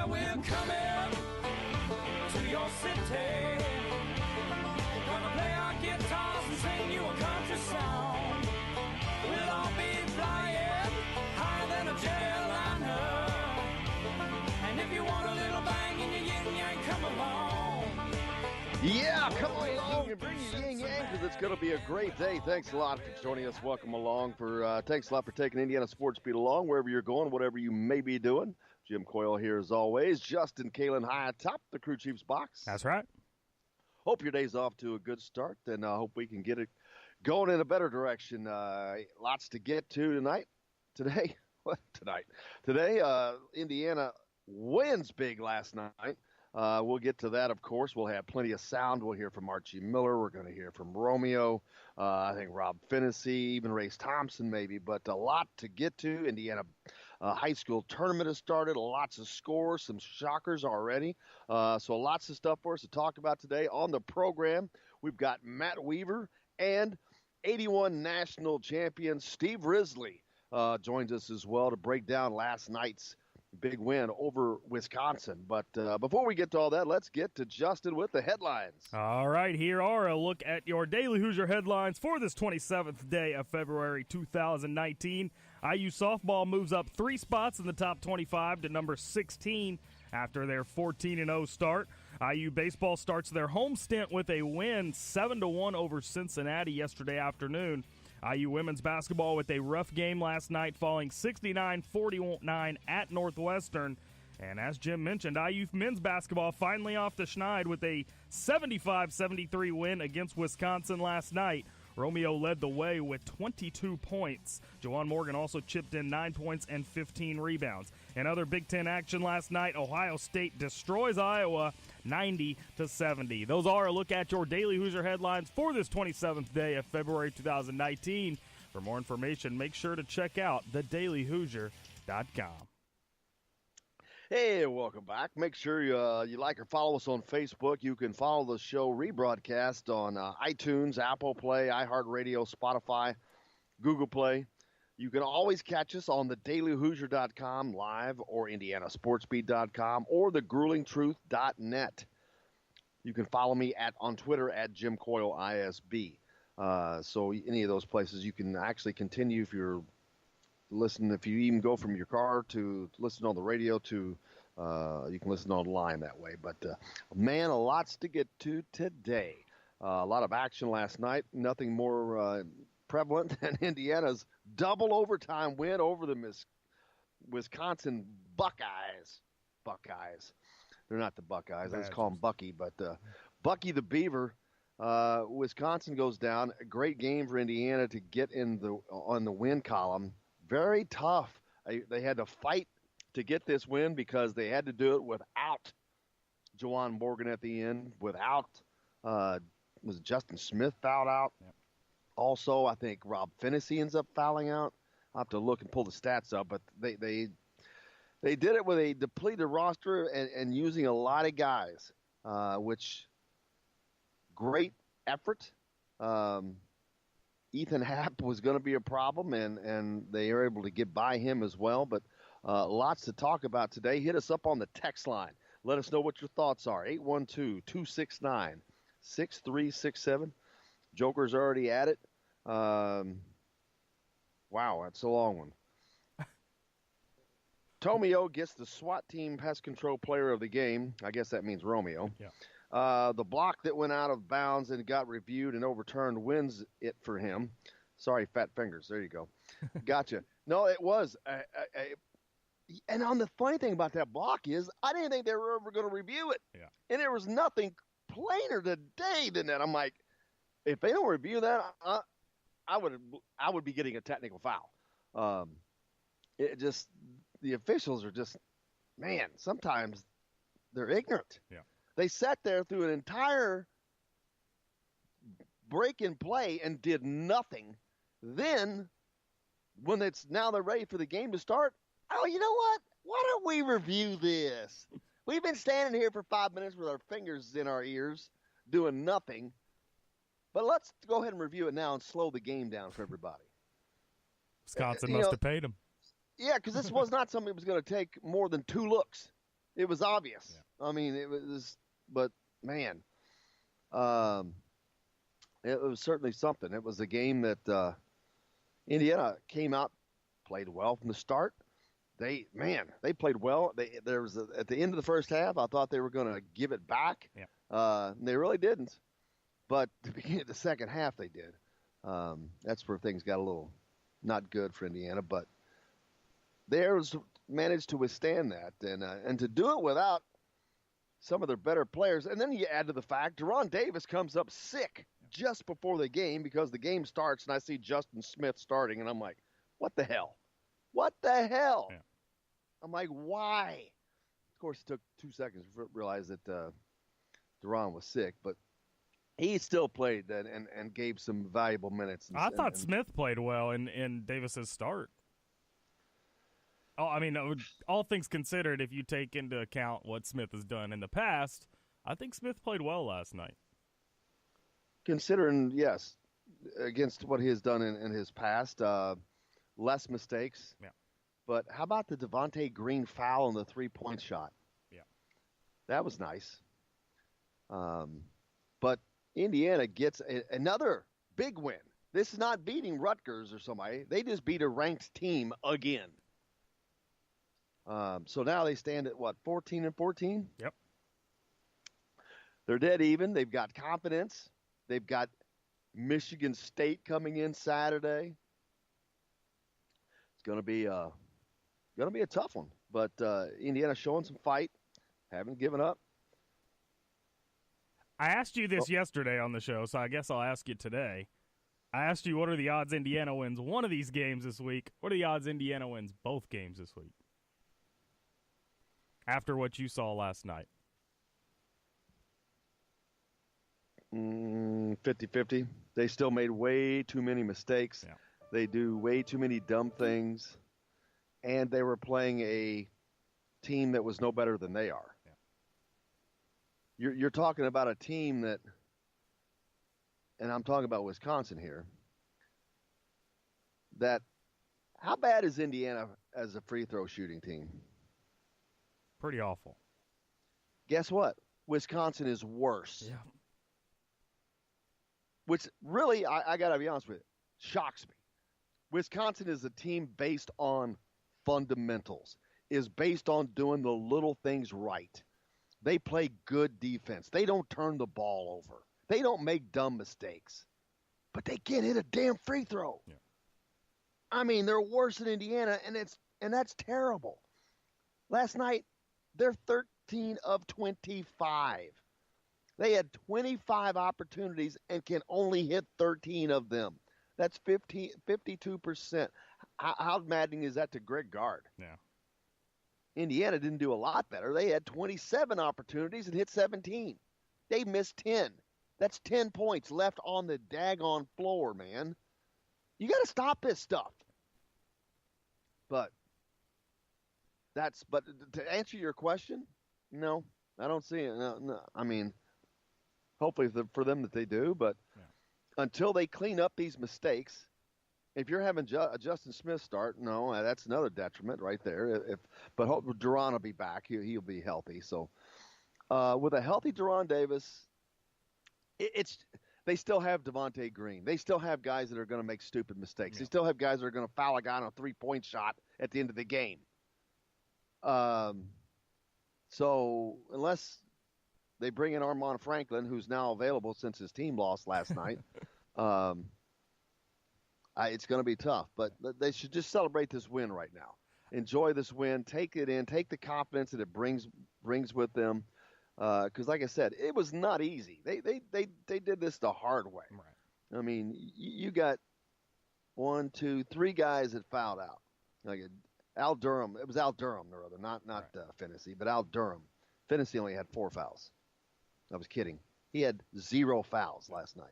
we're coming to your city. Gonna play our guitars and sing you a country song. We'll all be flying higher than a jetliner. And if you want a little bang in your yin-yang, come along. Yeah, come along and bring your yin-yang because it's going to be a great day. Thanks a lot for joining us. Welcome along. Thanks a lot for taking Indiana Sports Beat along, wherever you're going, whatever you may be doing. Jim Coyle here as always. Justin Kalen high atop the crew chief's box. That's right. Hope your day's off to a good start, and I hope we can get it going in a better direction. Lots to get to today. Indiana wins big last night. We'll get to that, of course. We'll have plenty of sound. We'll hear from Archie Miller. We're going to hear from Romeo. I think Rob Finnessy, even Race Thompson maybe. But a lot to get to. Indiana high school tournament has started. Lots of scores, some shockers already. So lots of stuff for us to talk about today. On the program, we've got Matt Weaver and 81 national champion Steve Risley joins us as well to break down last night's big win over Wisconsin. But before we get to all that, let's get to Justin with the headlines. All right, here are a look at your Daily Hoosier headlines for this 27th day of February 2019. IU softball moves up 3 spots in the top 25 to number 16 after their 14-0 start. IU baseball starts their home stint with a win 7-1 over Cincinnati yesterday afternoon. IU women's basketball with a rough game last night, falling 69-49 at Northwestern. And as Jim mentioned, IU men's basketball finally off the schneid with a 75-73 win against Wisconsin last night. Romeo led the way with 22 points. Jawan Morgan also chipped in 9 points and 15 rebounds. In other Big Ten action last night, Ohio State destroys Iowa 90-70. Those are a look at your Daily Hoosier headlines for this 27th day of February 2019. For more information, make sure to check out thedailyhoosier.com. Hey, welcome back. Make sure you like or follow us on Facebook. You can follow the show rebroadcast on iTunes, Apple Play, iHeartRadio, Spotify, Google Play. You can always catch us on thedailyhoosier.com live or indianasportsbeat.com or thegruelingtruth.net. You can follow me on Twitter at Jim Coyle ISB. So any of those places you can actually continue if you're listen. If you even go from your car to listen on the radio to you can listen online that way. But man, lots to get to today. A lot of action last night. Nothing more prevalent than Indiana's double overtime win over the Wisconsin Buckeyes. They're not the Buckeyes. I just call them Bucky. But Bucky the Beaver. Wisconsin goes down. A great game for Indiana to get on the win column. Very tough. They had to fight to get this win because they had to do it without Jawan Morgan at the end, without was Justin Smith fouled out. Yep. Also, I think Rob Finnessy ends up fouling out. I'll have to look and pull the stats up, but they did it with a depleted roster and using a lot of guys, which great effort. Ethan Happ was going to be a problem, and they were able to get by him as well. But lots to talk about today. Hit us up on the text line. Let us know what your thoughts are. 812-269-6367. Joker's already at it. Wow, that's a long one. Tomeo gets the SWAT team pest control player of the game. I guess that means Romeo. Yeah. The block that went out of bounds and got reviewed and overturned wins it for him. Sorry, fat fingers. There you go. Gotcha. No, it was. And on the funny thing about that block is I didn't think they were ever going to review it. Yeah. And there was nothing plainer today than that. I'm like, if they don't review that, I would be getting a technical foul. The officials are just, man, sometimes they're ignorant. Yeah. They sat there through an entire break in play and did nothing. Then, when they're ready for the game to start, oh, you know what? Why don't we review this? We've been standing here for 5 minutes with our fingers in our ears doing nothing. But let's go ahead and review it now and slow the game down for everybody. Wisconsin must have paid him. Yeah, because this was not something that was going to take more than 2 looks. It was obvious. Yeah. I mean, it was, but man, it was certainly something. It was a game that Indiana came out, played well from the start. They played well. At the end of the first half, I thought they were going to give it back. Yeah. They really didn't. But at the beginning of the second half, they did. That's where things got a little not good for Indiana. But they managed to withstand that and to do it without some of their better players. And then you add to the fact, De'Ron Davis comes up sick just before the game because the game starts, and I see Justin Smith starting, and I'm like, what the hell? What the hell? Yeah. I'm like, why? Of course, it took 2 seconds to realize that De'Ron was sick, but he still played and gave some valuable minutes. I thought Smith played well in Davis's start. Oh, I mean, all things considered, if you take into account what Smith has done in the past, I think Smith played well last night. Considering, yes, against what he has done in his past, less mistakes. Yeah. But how about the Devontae Green foul on the three-point shot? Yeah. That was nice. But Indiana gets another big win. This is not beating Rutgers or somebody. They just beat a ranked team again. So now they stand at, 14-14? Yep. They're dead even. They've got confidence. They've got Michigan State coming in Saturday. It's going to be a tough one. But Indiana showing some fight, haven't given up. I asked you this yesterday on the show, so I guess I'll ask you today. I asked you what are the odds Indiana wins one of these games this week. What are the odds Indiana wins both games this week? After what you saw last night. 50-50. They still made way too many mistakes. Yeah. They do way too many dumb things. And they were playing a team that was no better than they are. Yeah. You're talking about a team that, and I'm talking about Wisconsin here, that how bad is Indiana as a free throw shooting team? Pretty awful. Guess what? Wisconsin is worse. Yeah. Which really, I got to be honest with you, shocks me. Wisconsin is a team based on fundamentals, is based on doing the little things right. They play good defense. They don't turn the ball over. They don't make dumb mistakes. But they can't hit a damn free throw. Yeah. I mean, they're worse than Indiana, and that's terrible. Last night, they're 13 of 25. They had 25 opportunities and can only hit 13 of them. That's 52%. How maddening is that to Greg Gard? Yeah. Indiana didn't do a lot better. They had 27 opportunities and hit 17. They missed 10. That's 10 points left on the daggone floor, man. You got to stop this stuff. But to answer your question, no, I don't see it. No. I mean, hopefully for them that they do, but until they clean up these mistakes, if you're having Justin Smith start, no, that's another detriment right there. But hope De'Ron will be back. He'll be healthy. So with a healthy De'Ron Davis, they still have Devontae Green. They still have guys that are going to make stupid mistakes. Yeah. They still have guys that are going to foul a guy on a three-point shot at the end of the game. So unless they bring in Armaan Franklin, who's now available since his team lost last night, it's going to be tough. But they should just celebrate this win right now. Enjoy this win. Take it in. Take the confidence that it brings with them. Because, like I said, it was not easy. They did this the hard way. Right. I mean, you got 1, 2, 3 guys that fouled out. Like Al Durham. It was Al Durham, or other, not right. Finney, but Al Durham. Finney only had 4 fouls. I was kidding. He had 0 fouls last night.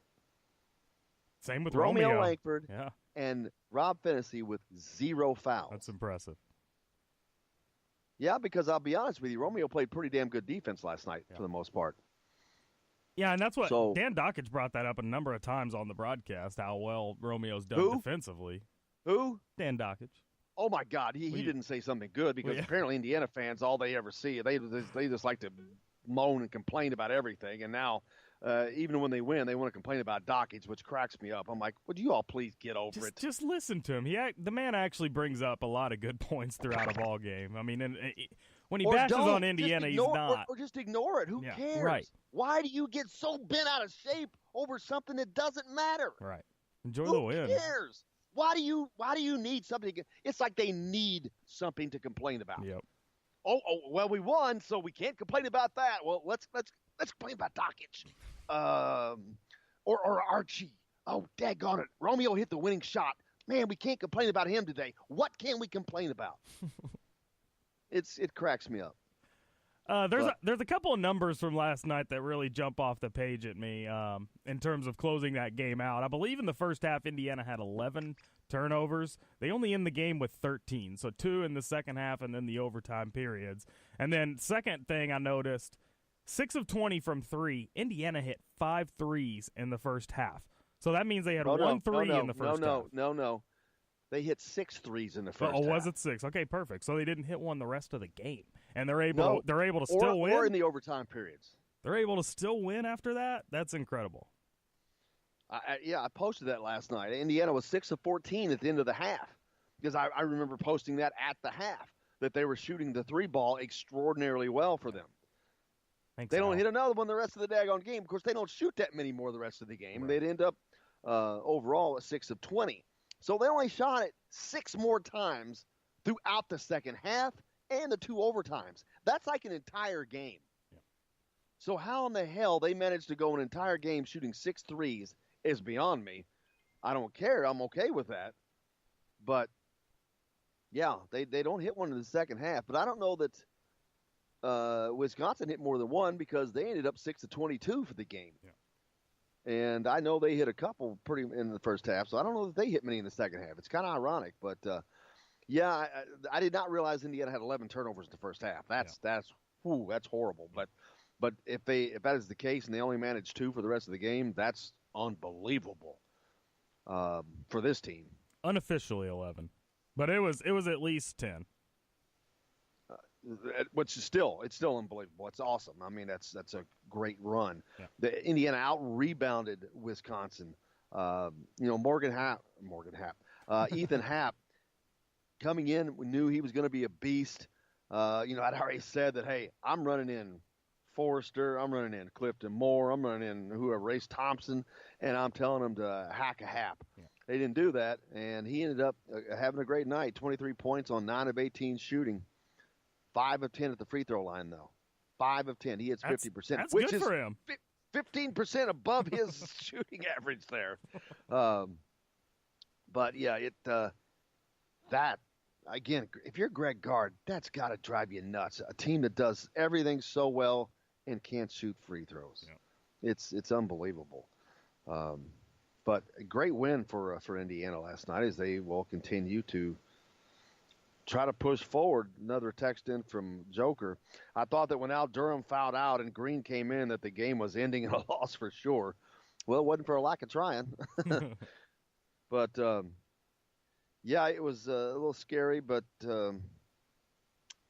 Same with Romeo Langford yeah. and Rob Finney with 0 fouls. That's impressive. Yeah, because I'll be honest with you, Romeo played pretty damn good defense last night for the most part. Yeah, and that's what Dan Dockage brought that up a number of times on the broadcast, how well Romeo's done defensively. Who? Dan Dockage. Oh my God, he didn't say something good because apparently Indiana fans, all they ever see, they just like to moan and complain about everything. And now, even when they win, they want to complain about Dockage, which cracks me up. I'm like, would you all please get over it? Just listen to him. The man actually brings up a lot of good points throughout a ball game. I mean, when he bashes on Indiana, he's not. Or just ignore it. Who cares? Right. Why do you get so bent out of shape over something that doesn't matter? Right. Enjoy the win. Who cares? Why do you need something? It's like they need something to complain about. Yep. Oh, well, we won, so we can't complain about that. Well, let's complain about Dockage, or Archie. Oh, daggone it! Romeo hit the winning shot. Man, we can't complain about him today. What can we complain about? It cracks me up. There's a couple of numbers from last night that really jump off the page at me in terms of closing that game out. I believe in the first half, Indiana had 11 turnovers. They only end the game with 13, so 2 in the second half and then the overtime periods. And then second thing I noticed, 6 of 20 from 3. Indiana hit 5 threes in the first half. So that means they had 1 3 in the first half. No. They hit 6 threes in the first half. Oh, was it 6? Okay, perfect. So they didn't hit one the rest of the game. And they're able to still win. Or in the overtime periods. They're able to still win after that? That's incredible. I posted that last night. Indiana was 6 of 14 at the end of the half. Because I remember posting that at the half, that they were shooting the 3 ball extraordinarily well for them. They don't hit another one the rest of the daggone game. Of course, they don't shoot that many more the rest of the game. Right. They'd end up overall at 6 of 20. So they only shot it 6 more times throughout the second half and the 2 overtimes. That's like an entire game. Yeah. So how in the hell they managed to go an entire game shooting 6 threes is beyond me. I don't care. I'm okay with that. But, yeah, they don't hit one in the second half. But I don't know that Wisconsin hit more than one because they ended up 6 of 22 for the game. Yeah. And I know they hit a couple pretty in the first half, so I don't know that they hit many in the second half. It's kind of ironic, but I did not realize Indiana had 11 turnovers in the first half. That's horrible. But if that is the case and they only managed 2 for the rest of the game, that's unbelievable for this team. Unofficially 11, but it was at least 10. Which is still unbelievable. It's awesome. I mean, that's a great run. Yeah. The Indiana out-rebounded Wisconsin. Ethan Happ coming in, we knew he was going to be a beast. I'd already said that, hey, I'm running in Forrester, I'm running in Clifton Moore, I'm running in Race Thompson, and I'm telling him to hack a Happ. Yeah. They didn't do that, and he ended up having a great night, 23 points on 9 of 18 shooting. 5 of 10 at the free throw line, though. 5 of 10. He hits 50%, that's which good is for him. 15% above his shooting average there. But yeah, that again, if you're Greg Gard, that's got to drive you nuts. A team that does everything so well and can't shoot free throws. Yeah. It's unbelievable. But a great win for Indiana last night as they will continue to try to push forward. Another text in from Joker. I thought that when Al Durham fouled out and Green came in that the game was ending in a loss for sure. Well, it wasn't for a lack of trying. But, it was a little scary, but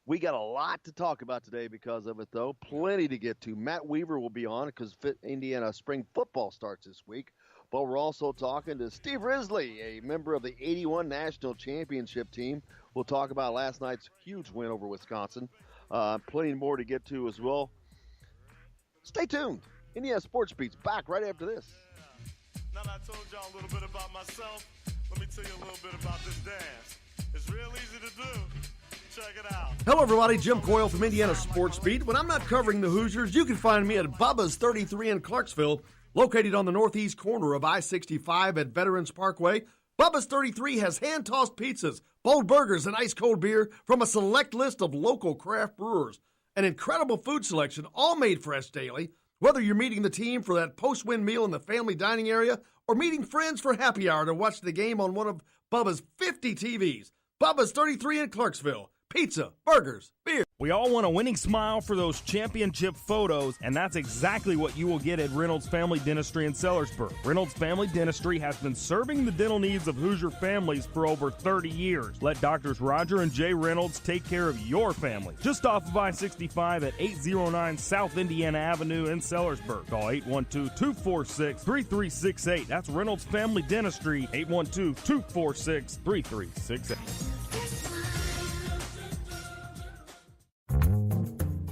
we got a lot to talk about today because of it, though. Plenty to get to. Matt Weaver will be on because Indiana spring football starts this week. But we're also talking to Steve Risley, a member of the 81 National Championship team. We'll talk about last night's huge win over Wisconsin. Plenty more to get to as well. Stay tuned. Indiana Sports Beat's back right after this. Now that I told y'all a little bit about myself, let me tell you a little bit about this dance. It's real easy to do. Check it out. Hello, everybody. Jim Coyle from Indiana Sports Beat. When I'm not covering the Hoosiers, you can find me at Bubba's 33 in Clarksville, located on the northeast corner of I-65 at Veterans Parkway. Bubba's 33 has hand-tossed pizzas, bold burgers, and ice-cold beer from a select list of local craft brewers. An incredible food selection, all made fresh daily. Whether you're meeting the team for that post-win meal in the family dining area or meeting friends for happy hour to watch the game on one of Bubba's 50 TVs. Bubba's 33 in Clarksville. Pizza, burgers, beer. We all want a winning smile for those championship photos, and that's exactly what you will get at Reynolds Family Dentistry in Sellersburg. Reynolds Family Dentistry has been serving the dental needs of Hoosier families for over 30 years. Let Doctors Roger and Jay Reynolds take care of your family. Just off of I-65 at 809 South Indiana Avenue in Sellersburg. Call 812-246-3368. That's Reynolds Family Dentistry, 812-246-3368.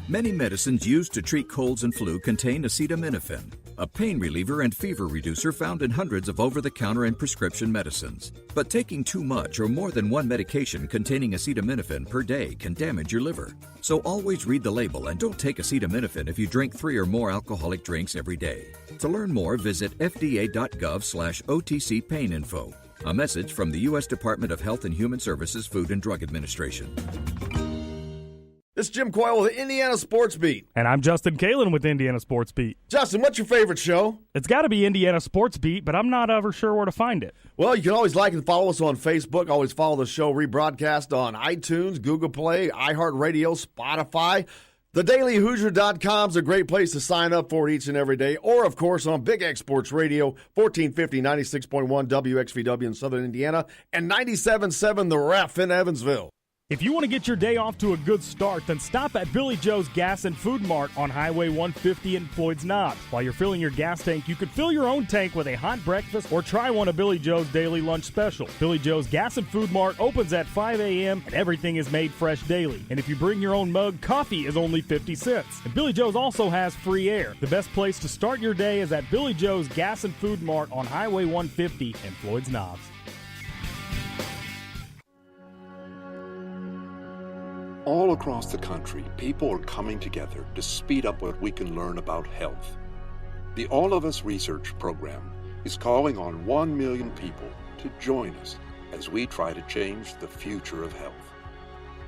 Many medicines used to treat colds and flu contain acetaminophen, a pain reliever and fever reducer found in hundreds of over-the-counter and prescription medicines. But taking too much or more than one medication containing acetaminophen per day can damage your liver. So always read the label and don't take acetaminophen if you drink 3 or more alcoholic drinks every day. To learn more, visit fda.gov/OTC pain info. A message from the U.S. Department of Health and Human Services Food and Drug Administration. This is Jim Coyle with the Indiana Sports Beat. And I'm Justin Kalen with Indiana Sports Beat. Justin, what's your favorite show? It's got to be Indiana Sports Beat, but I'm not ever sure where to find it. Well, you can always like and follow us on Facebook. Always follow the show rebroadcast on iTunes, Google Play, iHeartRadio, Spotify. TheDailyHoosier.com is a great place to sign up for it each and every day. Or, of course, on Big X Sports Radio, 1450, 96.1 WXVW in Southern Indiana, and 97.7 The Ref in Evansville. If you want to get your day off to a good start, then stop at Billy Joe's Gas and Food Mart on Highway 150 in Floyd's Knobs. While you're filling your gas tank, you could fill your own tank with a hot breakfast or try one of Billy Joe's daily lunch special. Billy Joe's Gas and Food Mart opens at 5 a.m. and everything is made fresh daily. And if you bring your own mug, coffee is only 50 cents. And Billy Joe's also has free air. The best place to start your day is at Billy Joe's Gas and Food Mart on Highway 150 in Floyd's Knobs. All across the country, people are coming together to speed up what we can learn about health. The All of Us Research Program is calling on 1 million people to join us as we try to change the future of health.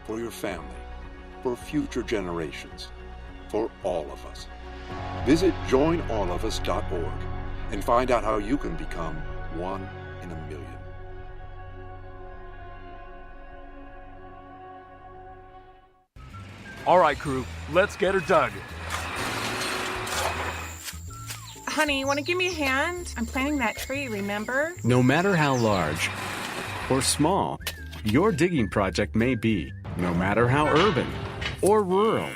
For your family, for future generations, for all of us. Visit joinallofus.org and find out how you can become 1 in a million. All right, crew, let's get her dug. Honey, you want to give me a hand? I'm planting that tree, remember? No matter how large or small your digging project may be, no matter how urban or rural,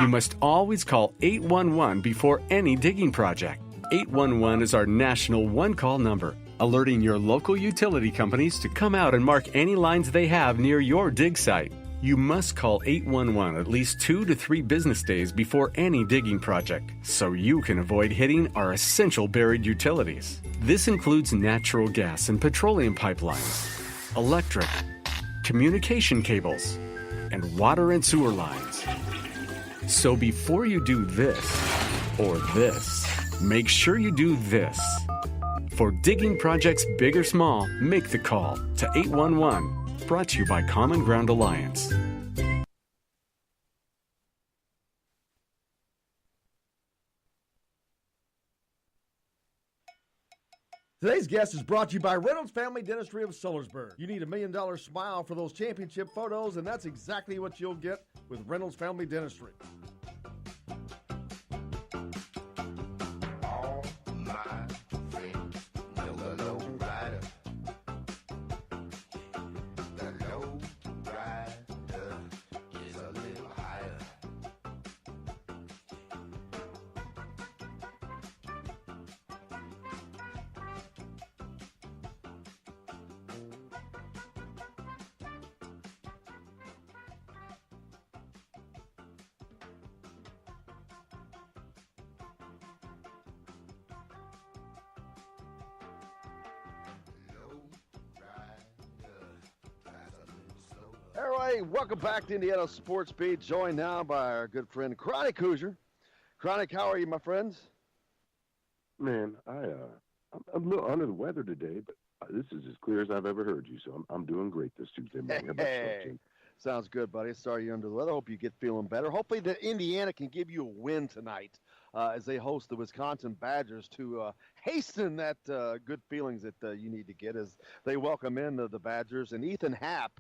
you must always call 811 before any digging project. 811 is our national one-call number, alerting your local utility companies to come out and mark any lines they have near your dig site. You must call 811 at least 2 to 3 business days before any digging project, so you can avoid hitting our essential buried utilities. This includes natural gas and petroleum pipelines, electric, communication cables, and water and sewer lines. So before you do this or this, make sure you do this. For digging projects big or small, make the call to 811. Brought to you by Common Ground Alliance. Today's guest is brought to you by Reynolds Family Dentistry of Sellersburg. You need $1 million smile for those championship photos, and that's exactly what you'll get with Reynolds Family Dentistry. All my friends know the low rider. The low rider is a little higher. All right, welcome back to Indiana Sports Beat, joined now by our good friend Chronic Hoosier. Chronic, how are you, my friends? Man, I'm a little under the weather today, but this is as clear as I've ever heard you, so I'm doing great this Tuesday morning. How about yourself, Jim? Sounds good, buddy. Sorry you're under the weather. Hope you get feeling better. Hopefully the Indiana can give you a win tonight as they host the Wisconsin Badgers to hasten that good feelings that you need to get as they welcome in the Badgers. And Ethan Happ,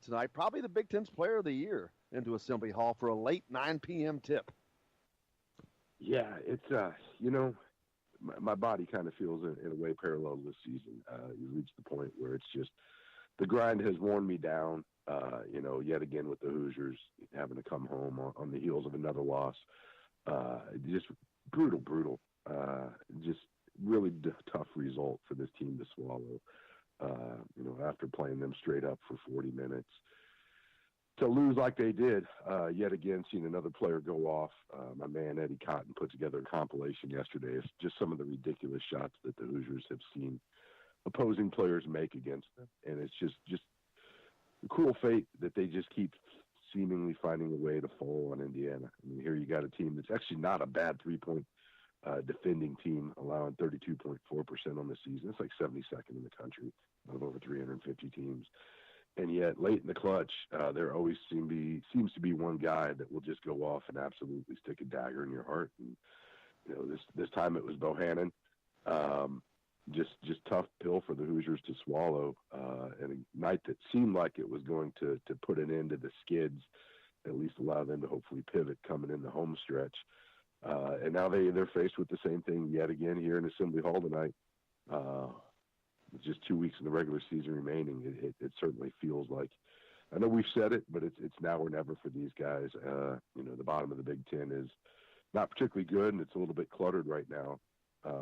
tonight. Probably the Big Ten's Player of the Year into Assembly Hall for a late 9 p.m. tip. Yeah, it's my body kind of feels in a way parallel this season. You reach the point where it's just the grind has worn me down. Yet again with the Hoosiers having to come home on the heels of another loss. Just brutal. Just really tough result for this team to swallow. After playing them straight up for 40 minutes. To lose like they did, yet again, seeing another player go off. My man Eddie Cotton put together a compilation yesterday. It's just some of the ridiculous shots that the Hoosiers have seen opposing players make against them. And it's just a cruel fate that they just keep seemingly finding a way to fall on Indiana. I mean, here you got a team that's actually not a bad three-point defending team, allowing 32.4% on the season. It's like 72nd in the country out of over 350 teams. And yet, late in the clutch, there always seems to be one guy that will just go off and absolutely stick a dagger in your heart. And this time it was Bohannon. Just tough pill for the Hoosiers to swallow. And a night that seemed like it was going to put an end to the Skids, at least allow them to hopefully pivot coming in the home stretch. And now they're faced with the same thing yet again here in Assembly Hall tonight. With just 2 weeks in the regular season remaining, it certainly feels like, I know we've said it, but it's now or never for these guys. The bottom of the Big Ten is not particularly good, and it's a little bit cluttered right now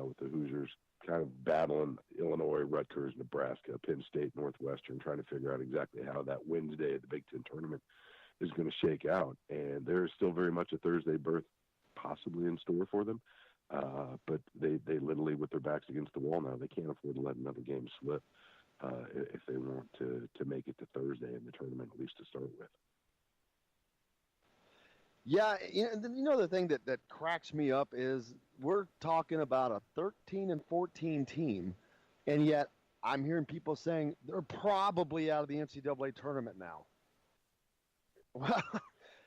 with the Hoosiers kind of battling Illinois, Rutgers, Nebraska, Penn State, Northwestern, trying to figure out exactly how that Wednesday at the Big Ten tournament is going to shake out. And there's still very much a Thursday berth possibly in store for them. But they literally, with their backs against the wall now, they can't afford to let another game slip if they want to make it to Thursday in the tournament, at least to start with. Yeah, the thing that cracks me up is we're talking about a 13 and 14 team, and yet I'm hearing people saying they're probably out of the NCAA tournament now.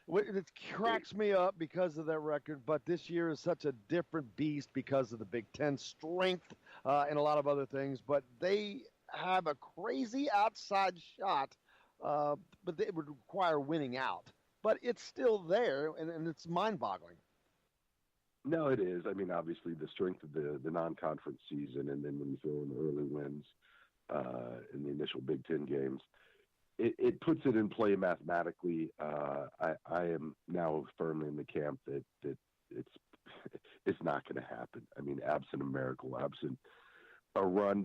Well, it cracks me up because of that record, but this year is such a different beast because of the Big Ten strength and a lot of other things. But they have a crazy outside shot, but it would require winning out. But it's still there, and it's mind-boggling. No, it is. I mean, obviously, the strength of the non-conference season, and then when you throw in the early wins in the initial Big Ten games, it puts it in play mathematically. I am now firmly in the camp that it's not going to happen. I mean, absent a miracle, absent a run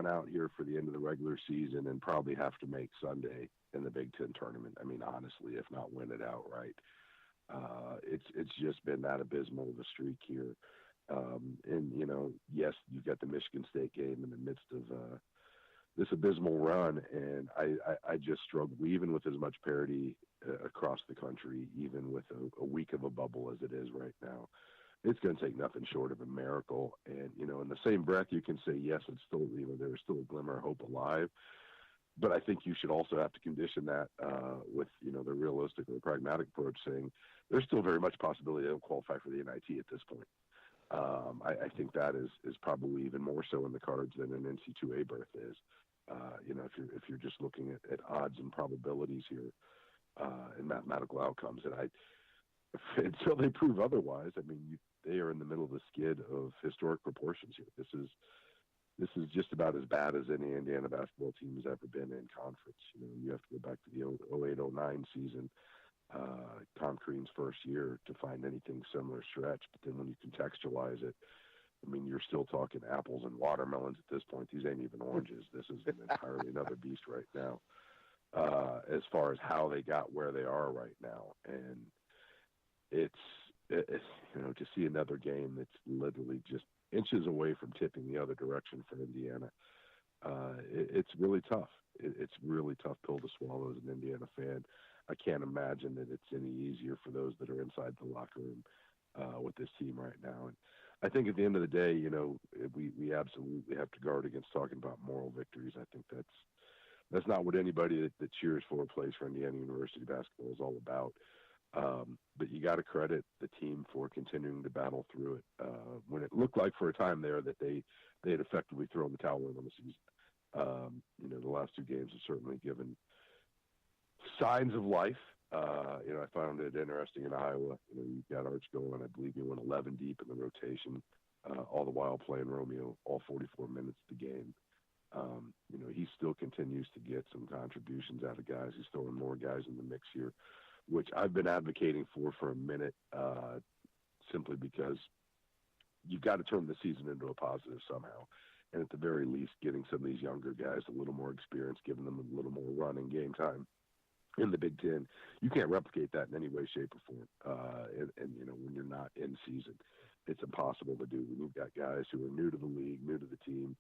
out here for the end of the regular season, and probably have to make Sunday in the Big Ten tournament. I mean, honestly, if not win it outright. It's just been that abysmal of a streak here. And yes, you've got the Michigan State game in the midst of this abysmal run, and I just struggle, even with as much parity across the country, even with a week of a bubble as it is right now. It's going to take nothing short of a miracle. And, in the same breath, you can say, yes, it's still, there's still a glimmer of hope alive. But I think you should also have to condition that with, the realistic or the pragmatic approach, saying there's still very much possibility they'll qualify for the NIT at this point. I think that is probably even more so in the cards than an NC2A berth is. If you're just looking at odds and probabilities here and mathematical outcomes, and until they prove otherwise, I mean, they are in the middle of the skid of historic proportions here. This is just about as bad as any Indiana basketball team has ever been in conference. You have to go back to the 08-09 season, Tom Crean's first year, to find anything similar stretch. But then when you contextualize it, I mean, you're still talking apples and watermelons at this point. These ain't even oranges. This is an entirely another beast right now, as far as how they got where they are right now. And it's to see another game that's literally just inches away from tipping the other direction for Indiana. It's really tough. It's really tough pill to swallow as an Indiana fan. I can't imagine that it's any easier for those that are inside the locker room with this team right now. And I think at the end of the day, we absolutely have to guard against talking about moral victories. I think that's not what anybody that cheers for or plays for Indiana University basketball is all about. But you got to credit the team for continuing to battle through it. When it looked like for a time there that they had effectively thrown the towel in on the season. The last two games have certainly given signs of life. I found it interesting in Iowa. You've got Arch going. I believe he went 11 deep in the rotation, all the while playing Romeo all 44 minutes of the game. He still continues to get some contributions out of guys. He's throwing more guys in the mix here, which I've been advocating for a minute, simply because you've got to turn the season into a positive somehow. And at the very least, getting some of these younger guys a little more experience, giving them a little more run and game time in the Big Ten. You can't replicate that in any way, shape, or form. When you're not in season, it's impossible to do. When you've got guys who are new to the league, new to the team,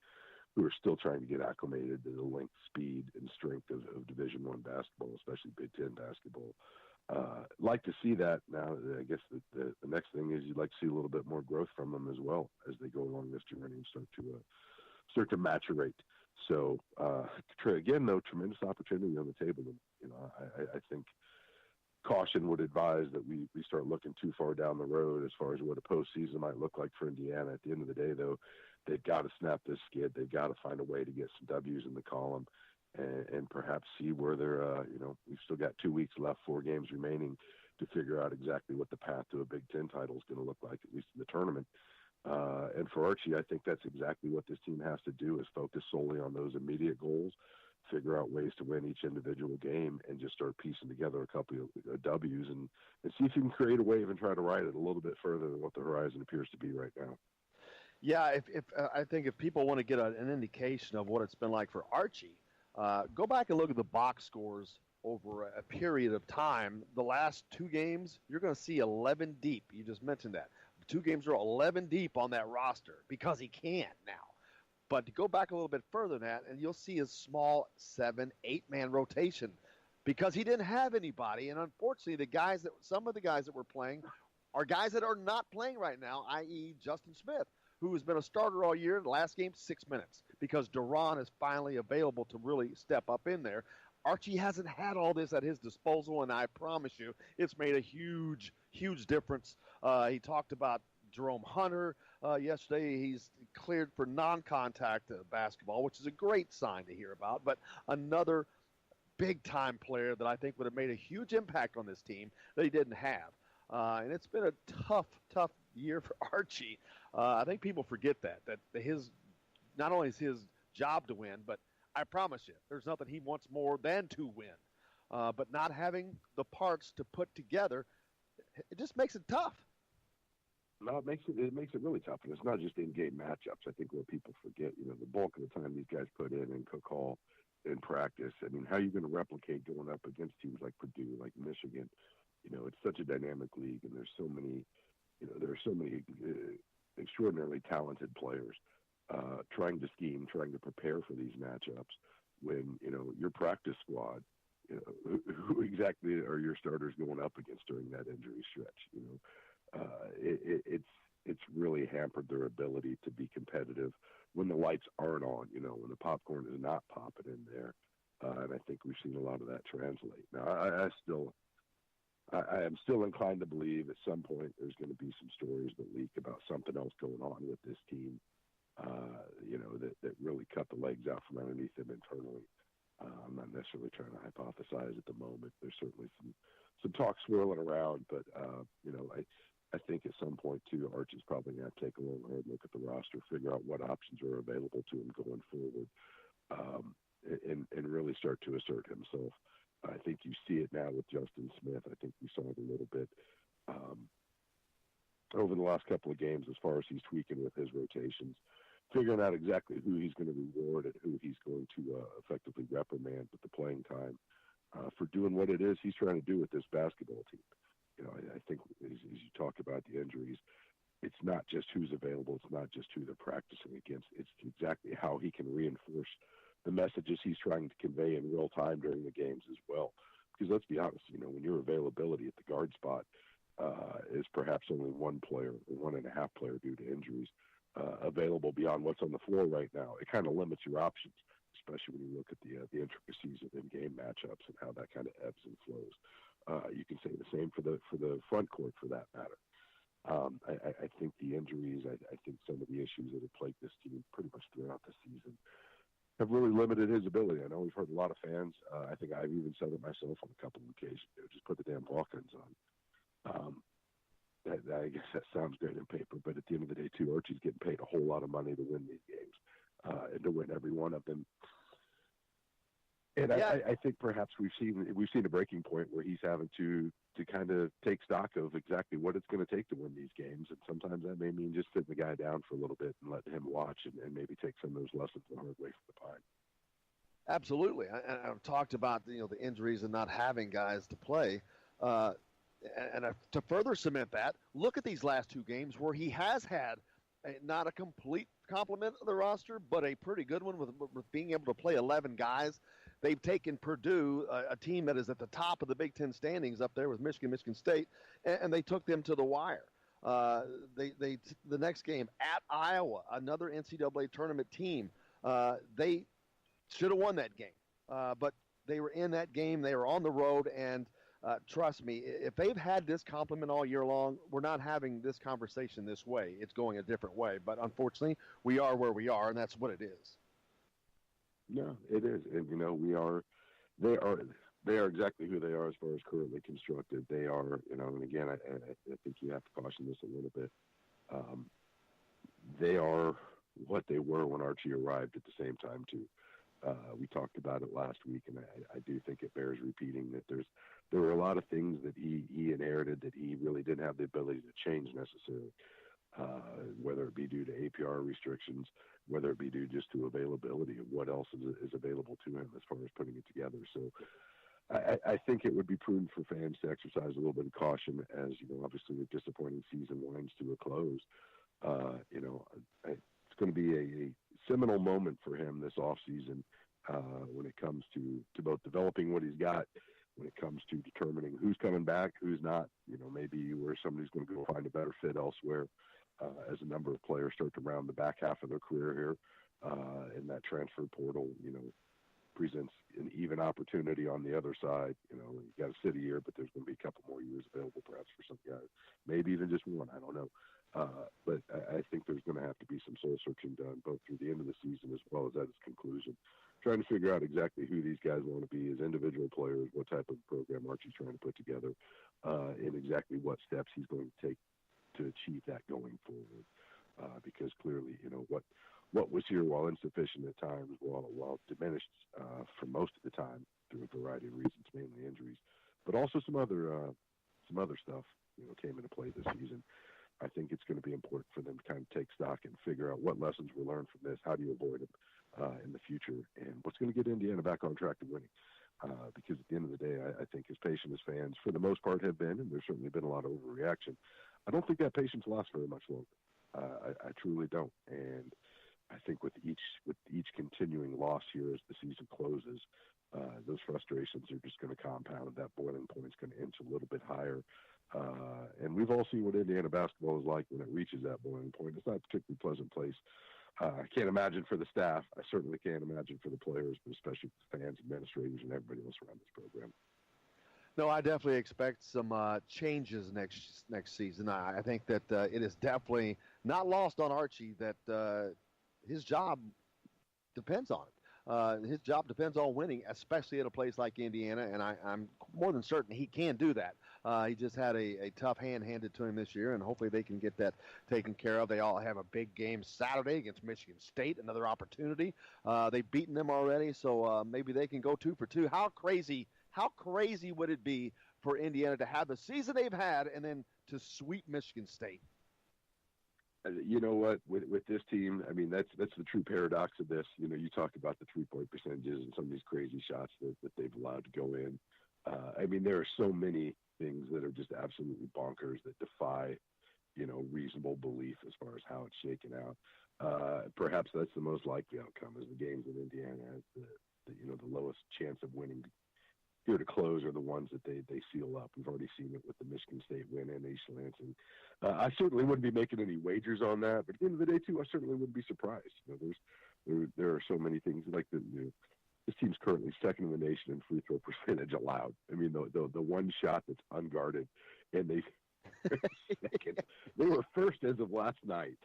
who are still trying to get acclimated to the length, speed, and strength of Division I basketball, especially Big Ten basketball. Like to see that. Now, I guess the next thing is you'd like to see a little bit more growth from them as well as they go along this journey and start to maturate. So, again, though, tremendous opportunity on the table. I think caution would advise that we start looking too far down the road as far as what a postseason might look like for Indiana. At the end of the day, though, they've got to snap this skid. They've got to find a way to get some W's in the column and perhaps see where they're, we've still got 2 weeks left, 4 games remaining to figure out exactly what the path to a Big Ten title is going to look like, at least in the tournament. And for Archie, I think that's exactly what this team has to do, is focus solely on those immediate goals, figure out ways to win each individual game, and just start piecing together a couple of W's and see if you can create a wave and try to ride it a little bit further than what the horizon appears to be right now. Yeah, I think if people want to get an indication of what it's been like for Archie, go back and look at the box scores over a period of time. The last 2 games, you're going to see 11 deep. You just mentioned that. 2 games are 11 deep on that roster because he can now. But to go back a little bit further than that, and you'll see a small 7-8 man rotation because he didn't have anybody. And unfortunately, some of the guys that were playing are guys that are not playing right now, i.e. Justin Smith, who has been a starter all year. The last game, 6 minutes, because Duran is finally available to really step up in there. Archie hasn't had all this at his disposal, and I promise you, it's made a huge, huge difference. He talked about Jerome Hunter yesterday. He's cleared for non-contact basketball, which is a great sign to hear about, but another big-time player that I think would have made a huge impact on this team that he didn't have. And it's been a tough year for Archie. I think people forget that not only is his job to win, but I promise you, there's nothing he wants more than to win. But not having the parts to put together, it just makes it tough. No, it makes it really tough, and it's not just in-game matchups. I think what people forget, the bulk of the time these guys put in and Cook Hall in practice. I mean, how are you going to replicate going up against teams like Purdue, like Michigan? It's such a dynamic league, and there's so many, there are so many extraordinarily talented players trying to scheme, trying to prepare for these matchups. When your practice squad, who exactly are your starters going up against during that injury stretch? It's really hampered their ability to be competitive when the lights aren't on, when the popcorn is not popping in there. And I think we've seen a lot of that translate. Now, I am still inclined to believe at some point there's going to be some stories that leak about something else going on with this team, that really cut the legs out from underneath them internally. I'm not necessarily trying to hypothesize at the moment. There's certainly some talk swirling around, but, I think at some point, too, Archie's probably going to take a little hard look at the roster, figure out what options are available to him going forward, and really start to assert himself. I think you see it now with Justin Smith. I think we saw it a little bit over the last couple of games as far as he's tweaking with his rotations, figuring out exactly who he's going to reward and who he's going to effectively reprimand with the playing time for doing what it is he's trying to do with this basketball team. I think as you talk about the injuries, it's not just who's available. It's not just who they're practicing against. It's exactly how he can reinforce the messages he's trying to convey in real time during the games as well. Because let's be honest, when your availability at the guard spot is perhaps only one player or 1.5 player due to injuries available beyond what's on the floor right now, it kind of limits your options, especially when you look at the intricacies of in-game matchups and how that kind of ebbs and flows. You can say the same for the front court, for that matter. I think the injuries, I think some of the issues that have plagued this team pretty much throughout the season have really limited his ability. I know we've heard a lot of fans. I think I've even said it myself on a couple of occasions. Just put the damn Hawkins on. I guess that sounds great in paper, but at the end of the day, too, Archie's getting paid a whole lot of money to win these games and to win every one of them. And I think perhaps we've seen a breaking point where he's having to kind of take stock of exactly what it's going to take to win these games, and sometimes that may mean just sitting the guy down for a little bit and letting him watch and maybe take some of those lessons the hard way from the Pine. Absolutely. I've talked about the injuries and not having guys to play. To further cement that, look at these last two games where he has had not a complete complement of the roster, but a pretty good one with being able to play 11 guys. They've taken Purdue, a team that is at the top of the Big Ten standings up there with Michigan State, and they took them to the wire. The next game at Iowa, another NCAA tournament team, they should have won that game, but they were in that game. They were on the road, and trust me, if they've had this complement all year long, we're not having this conversation this way. It's going a different way, but unfortunately, we are where we are, and that's what it is. No, it is, and they are exactly who they are as far as currently constructed. They are, and again, I think you have to caution this a little bit. They are what they were when Archie arrived at the same time too. We talked about it last week, and I do think it bears repeating that there were a lot of things that he inherited that he really didn't have the ability to change necessarily, whether it be due to APR restrictions, whether it be due just to availability of what else is available to him as far as putting it together. So I think it would be prudent for fans to exercise a little bit of caution as, obviously the disappointing season winds to a close. It's going to be a seminal moment for him this offseason when it comes to both developing what he's got, when it comes to determining who's coming back, who's not, maybe where somebody's going to go find a better fit elsewhere as a number of players start to round the back half of their career here. And that transfer portal, presents an even opportunity on the other side. You got to sit a year, but there's going to be a couple more years available perhaps for some guys, maybe even just one, I don't know. But I think there's going to have to be some soul searching done both through the end of the season as well as at its conclusion, trying to figure out exactly who these guys want to be as individual players, what type of program Archie's trying to put together, and exactly what steps he's going to take to achieve that going forward. Because clearly, what was here, while insufficient at times, while diminished for most of the time through a variety of reasons, mainly injuries, but also some other stuff, came into play this season. I think it's going to be important for them to kind of take stock and figure out what lessons were learned from this. How do you avoid them in the future? And what's going to get Indiana back on track to winning? Because at the end of the day, I think as patient as fans, for the most part, have been, and there's certainly been a lot of overreaction, I don't think that patience lasts very much longer. I truly don't. And I think with each continuing loss here as the season closes, those frustrations are just going to compound. That boiling point is going to inch a little bit higher. And we've all seen what Indiana basketball is like when it reaches that boiling point. It's not a particularly pleasant place. I can't imagine for the staff. I certainly can't imagine for the players, but especially the fans, administrators, and everybody else around this program. No, I definitely expect some changes next season. I think that it is definitely not lost on Archie that his job depends on it. His job depends on winning, especially at a place like Indiana, and I'm more than certain he can do that. He just had a tough hand handed to him this year, and hopefully they can get that taken care of. They all have a big game Saturday against Michigan State, another opportunity. They've beaten them already, so maybe they can go 2 for 2. How crazy would it be for Indiana to have the season they've had and then to sweep Michigan State? You know what? With this team, I mean, that's the true paradox of this. You talk about the 3-point percentages and some of these crazy shots that they've allowed to go in. I mean, there are so many things that are just absolutely bonkers that defy, reasonable belief as far as how it's shaken out. Perhaps that's the most likely outcome is the games that Indiana has the lowest chance of winning here to close are the ones that they seal up. We've already seen it with the Michigan State win and East Lansing. I certainly wouldn't be making any wagers on that, but at the end of the day, too, I certainly wouldn't be surprised. There are so many things like this team's currently second in the nation in free throw percentage allowed. I mean, the one shot that's unguarded, and they were first as of last night.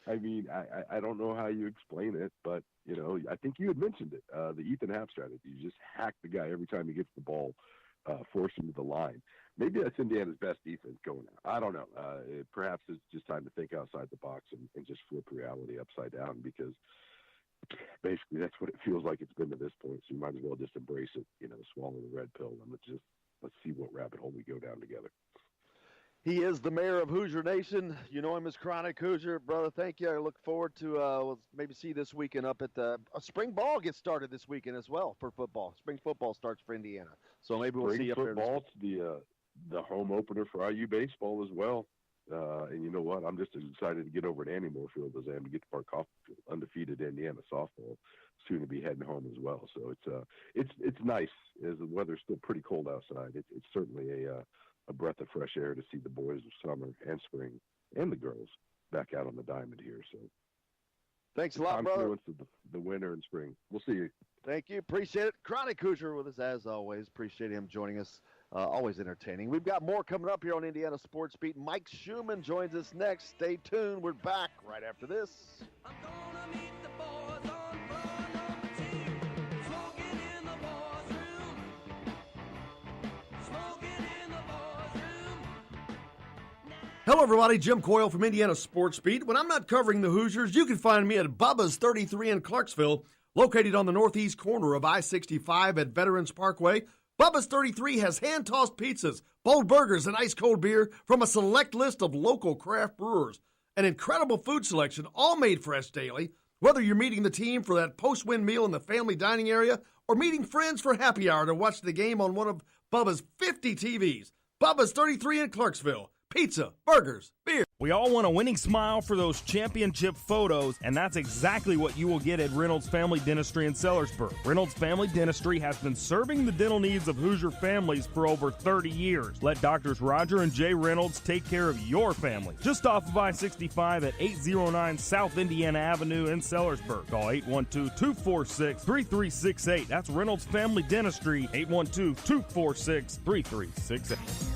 I mean, I don't know how you explain it, but, you know, I think you had mentioned it, the Ethan Happ strategy. You just hack the guy every time he gets the ball, force him to the line. Maybe that's Indiana's best defense going out. I don't know. Perhaps it's just time to think outside the box and just flip reality upside down, because basically that's what it feels like it's been to this point. So you might as well just embrace it, you know, swallow the red pill, and let's see what rabbit hole we go down together. He is the mayor of Hoosier Nation. You know him as Chronic Hoosier. Brother, thank you. I look forward to maybe see you this weekend up at the spring ball gets started this weekend as well for football. Spring football starts for Indiana. So maybe we'll see you up there. Football's the home opener for IU baseball as well. And you know what? I'm just as excited to get over to Annymore Field as I am to get to Park Coffey Field. Undefeated Indiana softball, soon to be heading home as well. So it's nice as the weather's still pretty cold outside. It's certainly a breath of fresh air to see the boys of summer and spring and the girls back out on the diamond here. So thanks a lot, brother. Confluence of the winter and spring. We'll see you. Thank you. Appreciate it. Chronic Hoosier with us as always. Appreciate him joining us. Always entertaining. We've got more coming up here on Indiana Sports Beat. Mike Schumann joins us next. Stay tuned. We're back right after this. I'm gonna meet the boys on floor number 2. Smoking in the boys' room. Smoking in the boys' room. Hello, everybody. Jim Coyle from Indiana Sports Beat. When I'm not covering the Hoosiers, you can find me at Bubba's 33 in Clarksville, located on the northeast corner of I-65 at Veterans Parkway. Bubba's 33 has hand-tossed pizzas, bold burgers, and ice-cold beer from a select list of local craft brewers. An incredible food selection, all made fresh daily. Whether you're meeting the team for that post-win meal in the family dining area or meeting friends for happy hour to watch the game on one of Bubba's 50 TVs. Bubba's 33 in Clarksville. Pizza, burgers, beer. We all want a winning smile for those championship photos, and that's exactly what you will get at Reynolds Family Dentistry in Sellersburg. Reynolds Family Dentistry has been serving the dental needs of Hoosier families for over 30 years. Let Doctors Roger and Jay Reynolds take care of your family. Just off of I-65 at 809 South Indiana Avenue in Sellersburg. Call 812-246-3368. That's Reynolds Family Dentistry, 812-246-3368.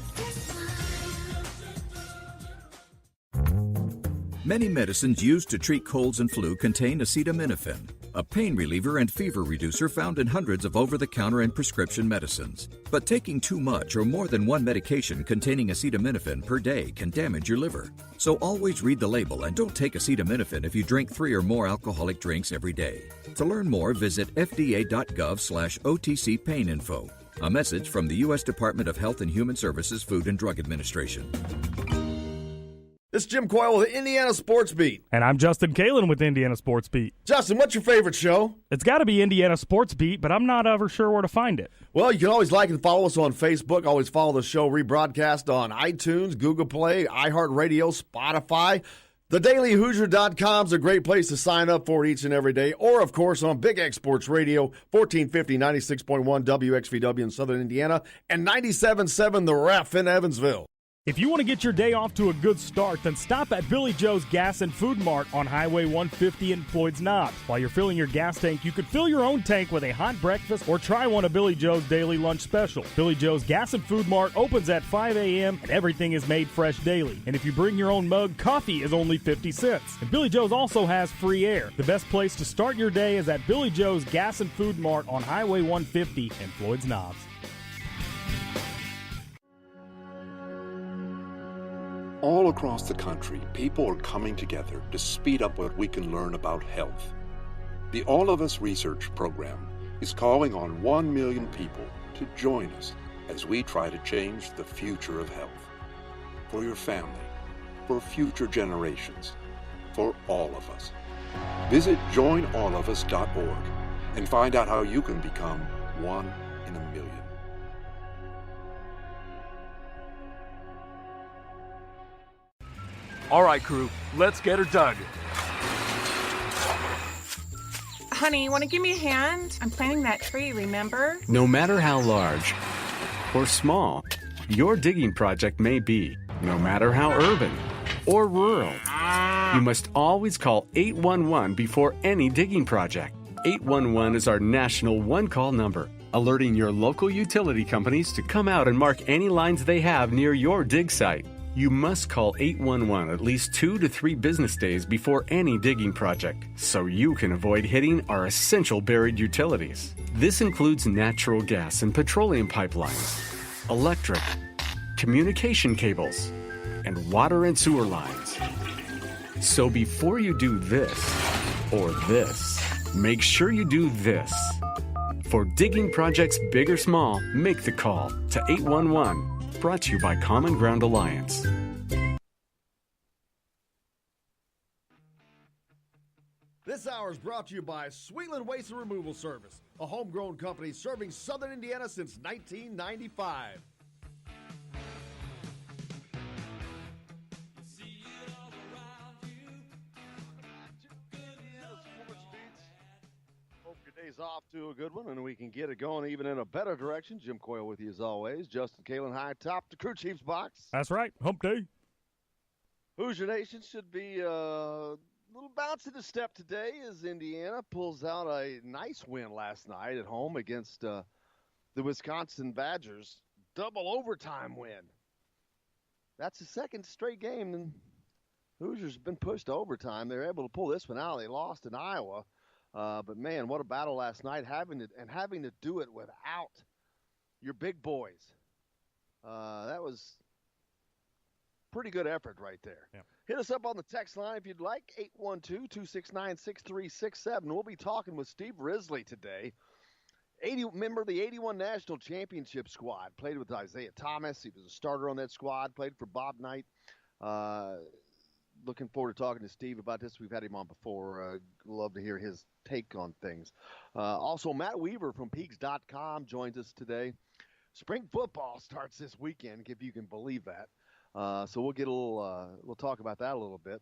Many medicines used to treat colds and flu contain acetaminophen, a pain reliever and fever reducer found in hundreds of over-the-counter and prescription medicines. But taking too much or more than one medication containing acetaminophen per day can damage your liver. So always read the label and don't take acetaminophen if you drink 3 or more alcoholic drinks every day. To learn more, visit fda.gov/OTC pain info. A message from the U.S. Department of Health and Human Services Food and Drug Administration. This is Jim Coyle with Indiana Sports Beat. And I'm Justin Kalen with Indiana Sports Beat. Justin, what's your favorite show? It's got to be Indiana Sports Beat, but I'm not ever sure where to find it. Well, you can always like and follow us on Facebook. Always follow the show rebroadcast on iTunes, Google Play, iHeartRadio, Spotify. TheDailyHoosier.com is a great place to sign up for each and every day. Or, of course, on Big X Sports Radio, 1450, 96.1 WXVW in Southern Indiana, and 97.7 The Ref in Evansville. If you want to get your day off to a good start, then stop at Billy Joe's Gas and Food Mart on Highway 150 in Floyd's Knobs. While you're filling your gas tank, you could fill your own tank with a hot breakfast or try one of Billy Joe's daily lunch special. Billy Joe's Gas and Food Mart opens at 5 a.m. and everything is made fresh daily. And if you bring your own mug, coffee is only 50 cents. And Billy Joe's also has free air. The best place to start your day is at Billy Joe's Gas and Food Mart on Highway 150 in Floyd's Knobs. All across the country, people are coming together to speed up what we can learn about health. The All of Us Research Program is calling on 1 million people to join us as we try to change the future of health. For your family, for future generations, for all of us. Visit joinallofus.org and find out how you can become 1 in a million. All right, crew, let's get her dug. Honey, want to give me a hand? I'm planting that tree, remember? No matter how large or small your digging project may be, no matter how urban or rural, you must always call 811 before any digging project. 811 is our national one-call number, alerting your local utility companies to come out and mark any lines they have near your dig site. You must call 811 at least 2 to 3 business days before any digging project, so you can avoid hitting our essential buried utilities. This includes natural gas and petroleum pipelines, electric, communication cables, and water and sewer lines. So before you do this or this, make sure you do this. For digging projects big or small, make the call to 811. Brought to you by Common Ground Alliance. This hour is brought to you by Sweetland Waste and Removal Service, a homegrown company serving southern Indiana since 1995. Hope your day's off to a good one, and we can get it going even in a better direction. Jim Coyle with you as always. Justin Kalen high top the Crew Chiefs box. That's right. Hump day. Hoosier Nation should be a little bounce in the step today as Indiana pulls out a nice win last night at home against the Wisconsin Badgers. Double overtime win. That's the second straight game, and Hoosiers have been pushed to overtime. They're able to pull this one out. They lost in Iowa. But, man, what a battle last night, having to do it without your big boys. That was pretty good effort right there. Yeah. Hit us up on the text line if you'd like, 812-269-6367. We'll be talking with Steve Risley today, member of the 81 National Championship squad. Played with Isaiah Thomas. He was a starter on that squad, played for Bob Knight. Looking forward to talking to Steve about this. We've had him on before. Love to hear his take on things. Also, Matt Weaver from Peaks.com joins us today. Spring football starts this weekend, if you can believe that. So we'll get we'll talk about that a little bit.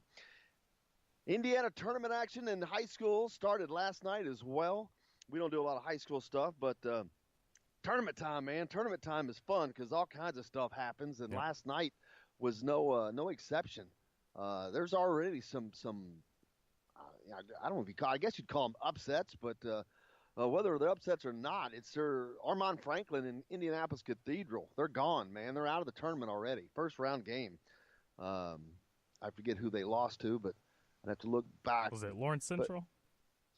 Indiana tournament action in high school started last night as well. We don't do a lot of high school stuff, but tournament time, man. Tournament time is fun because all kinds of stuff happens, and last night was no exception. There's already some I don't know if I guess you'd call them upsets, but whether they're upsets or not, it's Armand Franklin and Indianapolis Cathedral. They're gone, man. They're out of the tournament already. First round game. I forget who they lost to, but I'd have to look back. Was it Lawrence Central?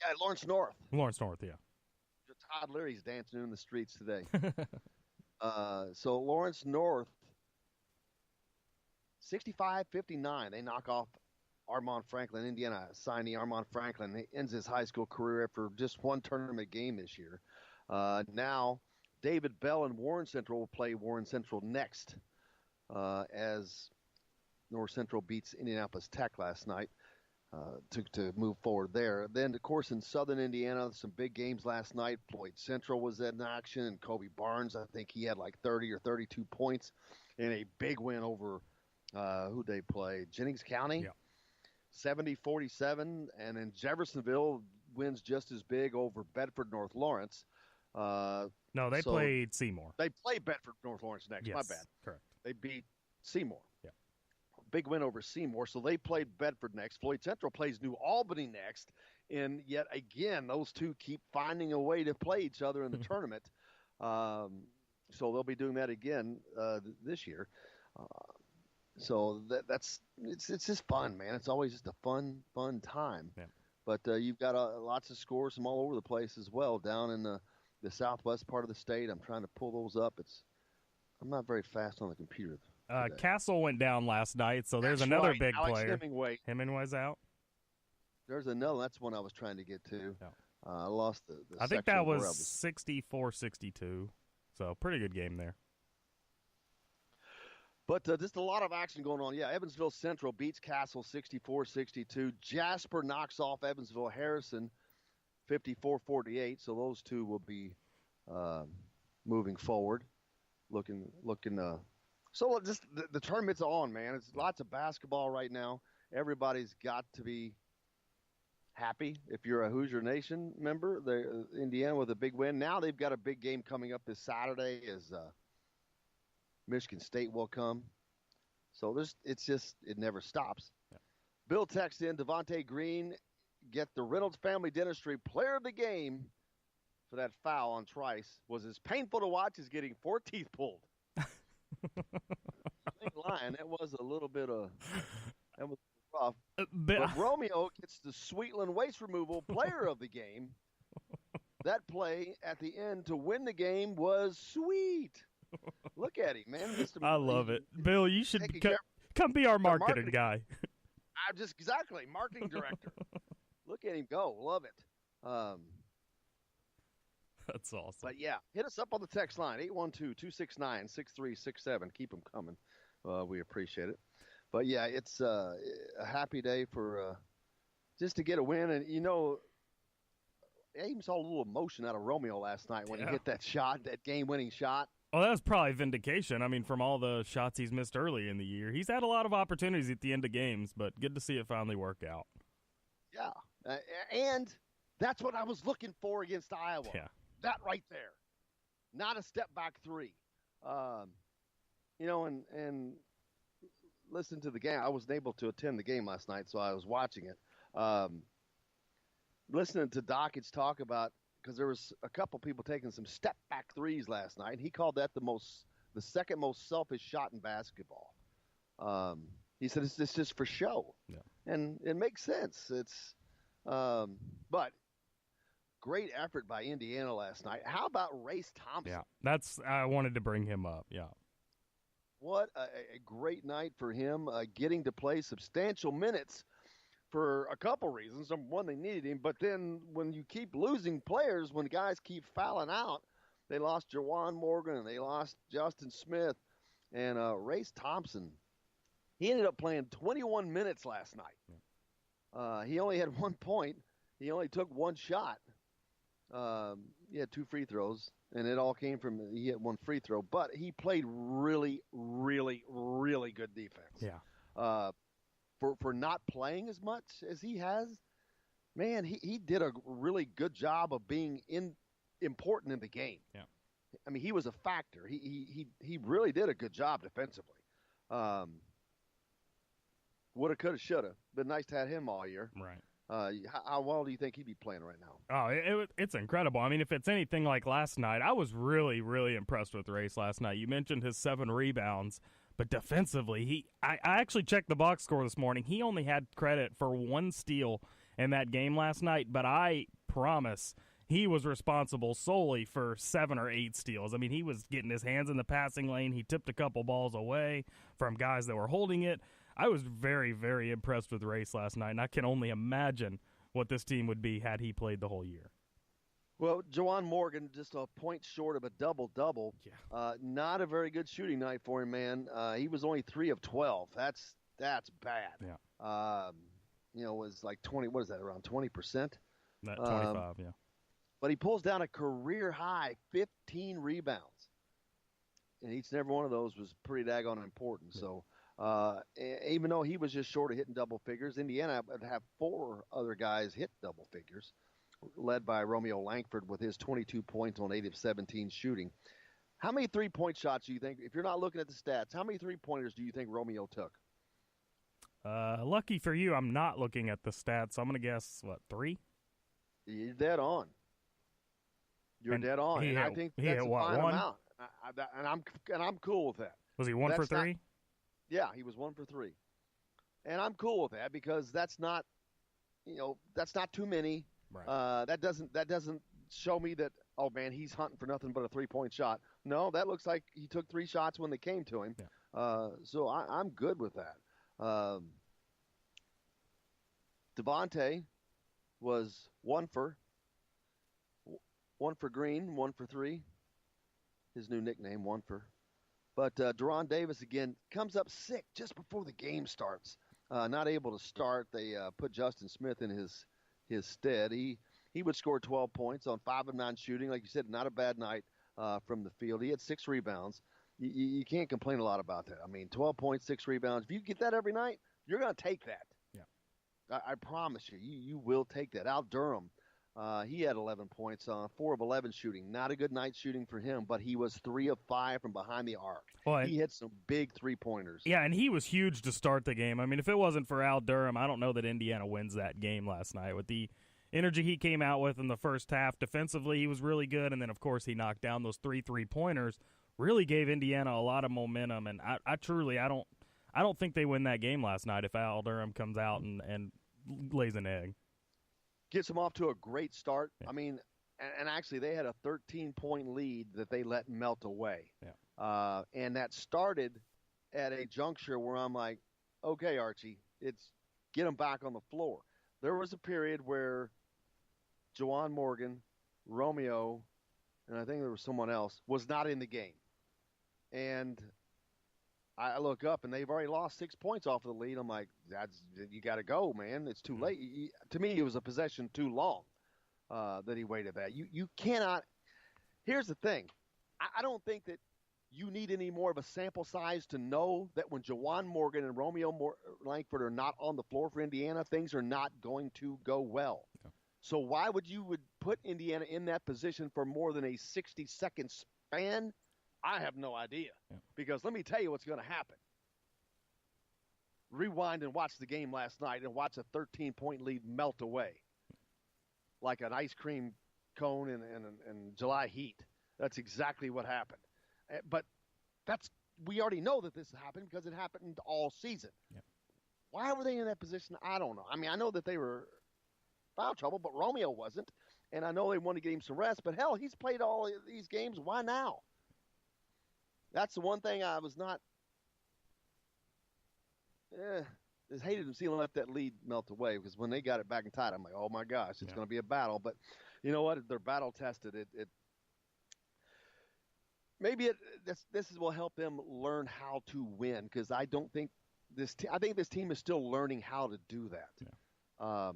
Yeah, Lawrence North. Lawrence North, yeah. Todd Leary's dancing in the streets today. So Lawrence North, 65-59. They knock off Armand Franklin, Indiana signee Armand Franklin. He ends his high school career after just one tournament game this year. Now, David Bell and Warren Central will play Warren Central next as North Central beats Indianapolis Tech last night to move forward there. Then, of course, in southern Indiana, some big games last night. Floyd Central was in action, and Kobe Barnes, I think he had like 30 or 32 points in a big win over who they play? Jennings County? Yeah. 70-47, and then Jeffersonville wins just as big over Bedford North Lawrence. No, they played Seymour. They play Bedford North Lawrence next. Yes, my bad. Correct. They beat Seymour. Yeah. Big win over Seymour. So they played Bedford next. Floyd Central plays New Albany next. And yet again, those two keep finding a way to play each other in the tournament. So they'll be doing that again this year. So it's just fun, man. It's always just a fun time. Yeah. But you've got lots of scores from all over the place as well down in the southwest part of the state. I'm trying to pull those up. I'm not very fast on the computer. Castle went down last night, so there's another big Alex player. Hemingway's out. There's another. That's one I was trying to get to. Yeah. I lost the I think that was 64-62. So pretty good game there. But just a lot of action going on. Yeah, Evansville Central beats Castle 64-62. Jasper knocks off Evansville Harrison 54-48. So those two will be moving forward. So just the tournament's on, man. It's lots of basketball right now. Everybody's got to be happy. If you're a Hoosier Nation member, Indiana with a big win. Now they've got a big game coming up this Saturday as Michigan State will come. So it never stops. Yeah. Bill texts in, Devontae Green get the Reynolds Family Dentistry player of the game for that foul on Trice. Was as painful to watch as getting 4 teeth pulled. A line. That was a little bit of that was rough. But Romeo gets the Sweetland Waste Removal Player of the Game. That play at the end to win the game was sweet. Look at him, man. I love it. Bill, you should come be our marketing guy. I'm just exactly marketing director. Look at him go. Love it. That's awesome. But, yeah, hit us up on the text line, 812-269-6367. Keep them coming. We appreciate it. But, yeah, it's a happy day for just to get a win. And, you know, I even saw a little emotion out of Romeo last night when he hit that shot, that game-winning shot. Well, that was probably vindication. I mean, from all the shots he's missed early in the year. He's had a lot of opportunities at the end of games, but good to see it finally work out. Yeah, and that's what I was looking for against Iowa. Yeah. That right there. Not a step-back three. You know, and listen to the game. I wasn't able to attend the game last night, so I was watching it. Listening to Dockage talk about, because there was a couple people taking some step-back threes last night. He called that the second most selfish shot in basketball. He said it's just for show. Yeah. And it makes sense. It's but great effort by Indiana last night. How about Race Thompson? Yeah, I wanted to bring him up. Yeah. What a great night for him, getting to play substantial minutes for a couple reasons. Number one, they needed him, but then when you keep losing players, when guys keep fouling out, they lost Jawan Morgan and they lost Justin Smith, and Race Thompson, he ended up playing 21 minutes last night. He only had 1 point. He only took one shot. He had 2 free throws, and it all came from he hit 1 free throw. But he played really, really, really good defense. Yeah. For not playing as much as he has, man, he did a really good job of being important in the game. Yeah. I mean, he was a factor. He really did a good job defensively. Woulda, coulda, shoulda. Been nice to have him all year. Right. How well do you think he'd be playing right now? Oh, it's incredible. I mean, if it's anything like last night, I was really, really impressed with Race last night. You mentioned his 7 rebounds, but defensively, I actually checked the box score this morning. He only had credit for 1 steal in that game last night, but I promise he was responsible solely for 7 or 8 steals. I mean, he was getting his hands in the passing lane. He tipped a couple balls away from guys that were holding it. I was very, very impressed with Race last night, and I can only imagine what this team would be had he played the whole year. Well, Jawan Morgan, just a point short of a double-double. Yeah. Not a very good shooting night for him, man. He was only 3 of 12. That's bad. Yeah. You know, was like 20, what is that, around 20%? That 25, yeah. But he pulls down a career-high 15 rebounds. And each and every one of those was pretty daggone important. Yeah. So, even though he was just short of hitting double figures, Indiana would have 4 other guys hit double figures, led by Romeo Langford with his 22 points on 8 of 17 shooting. How many three-point shots do you think, if you're not looking at the stats, how many three-pointers do you think Romeo took? Lucky for you, I'm not looking at the stats, so I'm going to guess, 3? You're dead on. You're dead on. And I think that's a fine amount. And I'm cool with that. Was he 1 for 3? Yeah, he was 1 for 3. And I'm cool with that because that's not too many. Right. That doesn't show me that, oh man, he's hunting for nothing but a 3-point shot. No, that looks like he took 3 shots when they came to him. Yeah. So I'm good with that. Devontae was 1 for Green, 1 for 3. His new nickname, 1 for. But Deron Davis, again, comes up sick just before the game starts. Not able to start. They put Justin Smith in his stead. He would score 12 points on 5 of 9 shooting. Like you said, not a bad night from the field. He had 6 rebounds. You can't complain a lot about that. I mean, 12 points, 6 rebounds. If you get that every night, you're going to take that. Yeah. I promise you. You will take that. Al Durham, he had 11 points on 4 of 11 shooting. Not a good night shooting for him, but he was 3 of 5 from behind the arc. Well, he hit some big 3-pointers. Yeah, and he was huge to start the game. I mean, if it wasn't for Al Durham, I don't know that Indiana wins that game last night. With the energy he came out with in the first half, defensively he was really good, and then, of course, he knocked down those 3 3-pointers, really gave Indiana a lot of momentum. And I truly don't I don't think they win that game last night if Al Durham comes out and lays an egg. Gets them off to a great start. Yeah. I mean, and actually they had a 13-point lead that they let melt away. Yeah. And that started at a juncture where I'm like, okay, Archie, it's get them back on the floor. There was a period where Juwan Morgan, Romeo, and I think there was someone else, was not in the game. And I look up, and they've already lost 6 points off of the lead. I'm like, you got to go, man. It's too late. To me, it was a possession too long that he waited that. You cannot – here's the thing. I don't think that you need any more of a sample size to know that when Juwan Morgan and Romeo Langford are not on the floor for Indiana, things are not going to go well. Yeah. So why would you put Indiana in that position for more than a 60-second span? I have no idea. Yeah. Because let me tell you what's going to happen. Rewind and watch the game last night and watch a 13-point lead melt away like an ice cream cone in July heat. That's exactly what happened. But we already know that this happened because it happened all season. Yep. Why were they in that position? I don't know. I mean, I know that they were foul trouble, but Romeo wasn't. And I know they wanted to get him some rest. But, hell, he's played all these games. Why now? That's the one thing I was not just hated to see them let that lead melt away because when they got it back and tight, I'm like, oh, my gosh, it's going to be a battle. But you know what? They're battle-tested. Maybe this will help them learn how to win because I don't think I think this team is still learning how to do that. Yeah.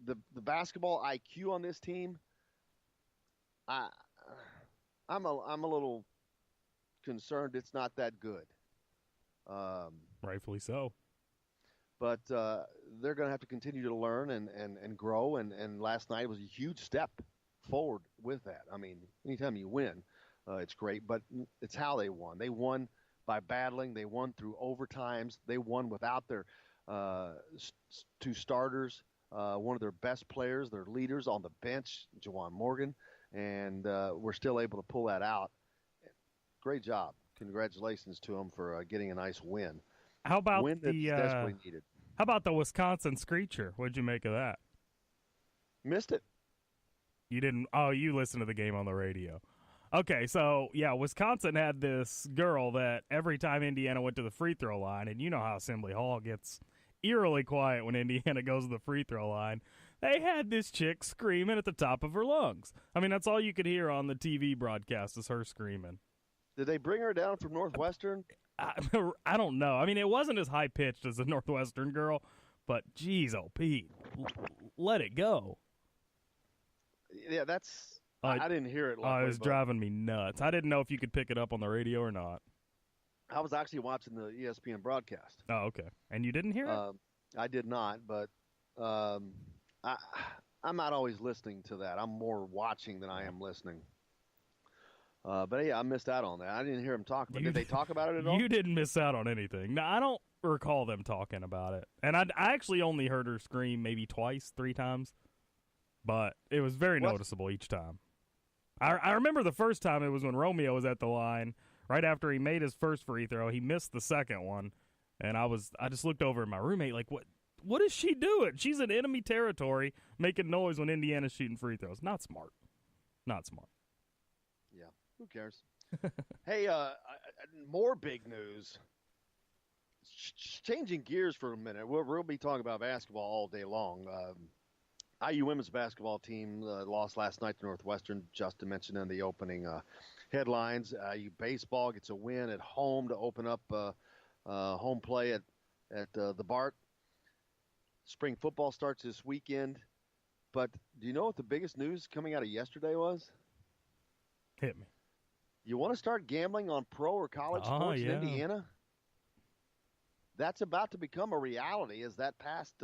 The basketball IQ on this team, I'm a little concerned it's not that good. Rightfully so. But they're going to have to continue to learn and grow, and last night was a huge step forward with that. I mean, anytime you win, it's great, but it's how they won. They won by battling. They won through overtimes. They won without their two starters, one of their best players, their leaders on the bench, Juwan Morgan, and we're still able to pull that out. Great job. Congratulations to them for getting a nice win. How about win that's desperately needed. How about the Wisconsin Screecher? What'd you make of that? Missed it. You didn't? Oh, you listened to the game on the radio. Okay, so, yeah, Wisconsin had this girl that every time Indiana went to the free throw line, and you know how Assembly Hall gets eerily quiet when Indiana goes to the free throw line, they had this chick screaming at the top of her lungs. I mean, that's all you could hear on the TV broadcast is her screaming. Did they bring her down from Northwestern? I don't know. I mean, it wasn't as high-pitched as the Northwestern girl, but, geez, oh, Pete, let it go. Yeah, that's... I didn't hear it. It was driving me nuts. I didn't know if you could pick it up on the radio or not. I was actually watching the ESPN broadcast. Oh, okay. And you didn't hear it? I did not, but I'm not always listening to that. I'm more watching than I am listening. But, yeah, I missed out on that. I didn't hear them talk about it. Did they talk about it at all? You didn't miss out on anything. No, I don't recall them talking about it. And I actually only heard her scream maybe twice, 3 times. But it was very noticeable each time. I remember the first time it was when Romeo was at the line. Right after he made his first free throw, he missed the second one. And I just looked over at my roommate like, what is she doing? She's in enemy territory making noise when Indiana's shooting free throws. Not smart. Not smart. Yeah, who cares? Hey, more big news. Changing gears for a minute. We'll be talking about basketball all day long. IU women's basketball team lost last night to Northwestern, Justin mentioned in the opening headlines. IU baseball gets a win at home to open up home play at the Bart. Spring football starts this weekend. But do you know what the biggest news coming out of yesterday was? Hit me. You want to start gambling on pro or college sports in Indiana? That's about to become a reality as that passed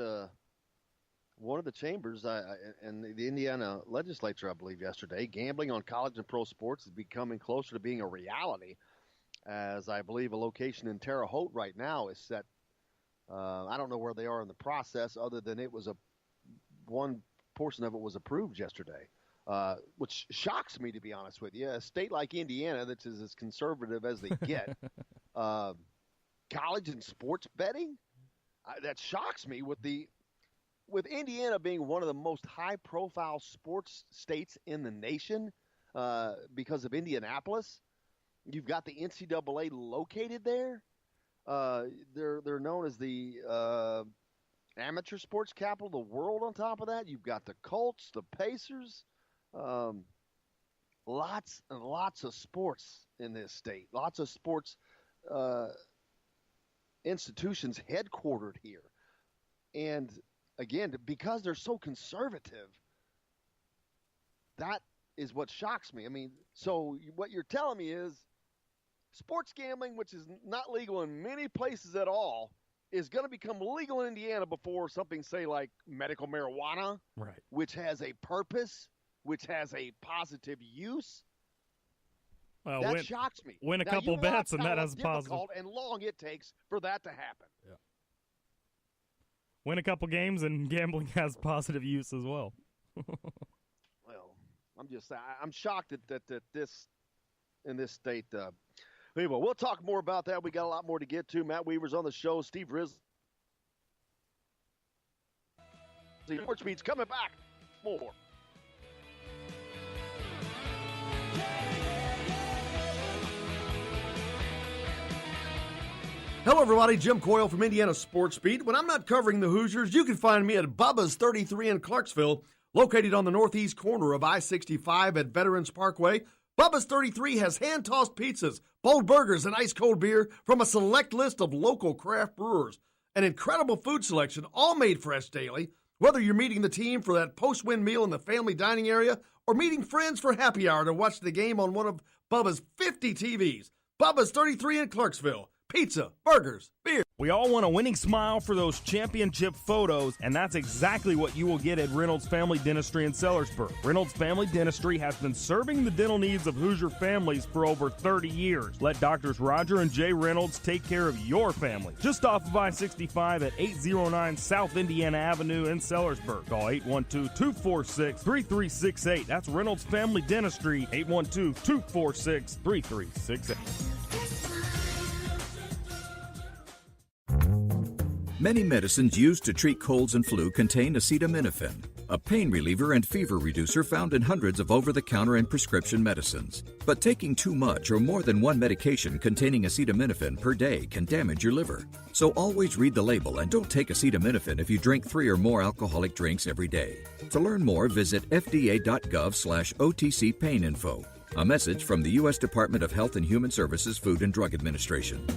one of the chambers in the Indiana legislature, I believe, yesterday. Gambling on college and pro sports is becoming closer to being a reality, as I believe a location in Terre Haute right now is set. I don't know where they are in the process, other than one portion of it was approved yesterday, which shocks me, to be honest with you. A state like Indiana, that's as conservative as they get, college and sports betting? That shocks me with Indiana being one of the most high-profile sports states in the nation because of Indianapolis. You've got the NCAA located there. They're known as the amateur sports capital of the world on top of that. You've got the Colts, the Pacers, lots and lots of sports in this state. Lots of sports institutions headquartered here. And, again, because they're so conservative, that is what shocks me. I mean, so what you're telling me is sports gambling, which is not legal in many places at all, is going to become legal in Indiana before something, say, like medical marijuana, right, which has a purpose, which has a positive use. Well, that shocks me. Win a now, couple bets, and that has a positive. And long it takes for that to happen. Yeah. Win a couple games, and gambling has positive use as well. Well, I'm shocked that this in this state. Anyway, we'll talk more about that. We got a lot more to get to. Matt Weaver's on the show. Steve Riz. The Sports Beat's coming back. More. Hello, everybody. Jim Coyle from Indiana Sports Beat. When I'm not covering the Hoosiers, you can find me at Bubba's 33 in Clarksville, located on the northeast corner of I-65 at Veterans Parkway. Bubba's 33 has hand-tossed pizzas, bold burgers, and ice-cold beer from a select list of local craft brewers. An incredible food selection, all made fresh daily. Whether you're meeting the team for that post-win meal in the family dining area or meeting friends for happy hour to watch the game on one of Bubba's 50 TVs. Bubba's 33 in Clarksville. Pizza, burgers, beer. We all want a winning smile for those championship photos, and that's exactly what you will get at Reynolds Family Dentistry in Sellersburg. Reynolds Family Dentistry has been serving the dental needs of Hoosier families for over 30 years. Let Doctors Roger and Jay Reynolds take care of your family. Just off of I-65 at 809 South Indiana Avenue in Sellersburg. Call 812-246-3368. That's Reynolds Family Dentistry, 812-246-3368. Many medicines used to treat colds and flu contain acetaminophen, a pain reliever and fever reducer found in hundreds of over-the-counter and prescription medicines. But taking too much or more than one medication containing acetaminophen per day can damage your liver. So always read the label and don't take acetaminophen if you drink 3 or more alcoholic drinks every day. To learn more, visit fda.gov/OTC pain info. A message from the U.S. Department of Health and Human Services Food and Drug Administration.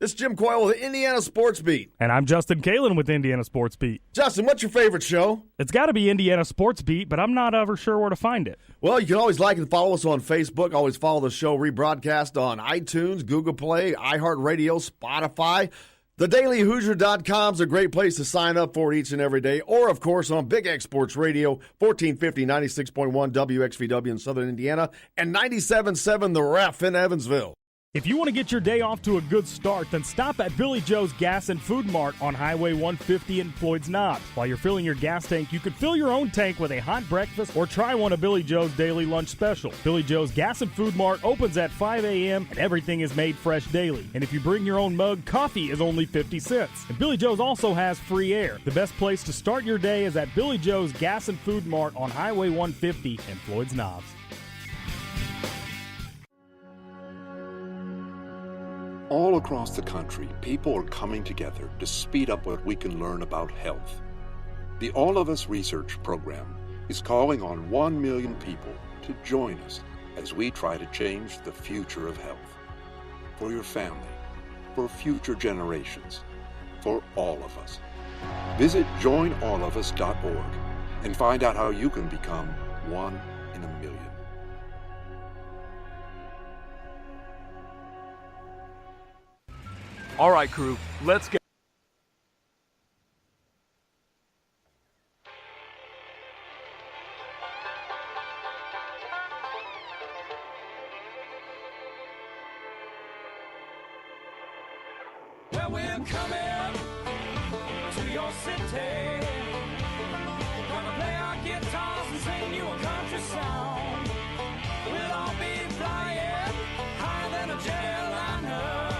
This is Jim Coyle with Indiana Sports Beat. And I'm Justin Kalen with Indiana Sports Beat. Justin, what's your favorite show? It's got to be Indiana Sports Beat, but I'm not ever sure where to find it. Well, you can always like and follow us on Facebook. Always follow the show rebroadcast on iTunes, Google Play, iHeartRadio, Spotify. TheDailyHoosier.com is a great place to sign up for each and every day. Or, of course, on Big X Sports Radio, 1450, 96.1 WXVW in Southern Indiana, and 97.7 The Ref in Evansville. If you want to get your day off to a good start, then stop at Billy Joe's Gas and Food Mart on Highway 150 in Floyd's Knobs. While you're filling your gas tank, you could fill your own tank with a hot breakfast or try one of Billy Joe's daily lunch special. Billy Joe's Gas and Food Mart opens at 5 a.m. and everything is made fresh daily. And if you bring your own mug, coffee is only 50 cents. And Billy Joe's also has free air. The best place to start your day is at Billy Joe's Gas and Food Mart on Highway 150 in Floyd's Knobs. All across the country, people are coming together to speed up what we can learn about health. The All of Us Research Program is calling on 1 million people to join us as we try to change the future of health. For your family, for future generations, for all of us. Visit joinallofus.org and find out how you can become one in a million. All right, crew, let's get... Well, we're coming to your city. Gonna play our guitars and sing you a country song. We'll all be flying higher than a jetliner.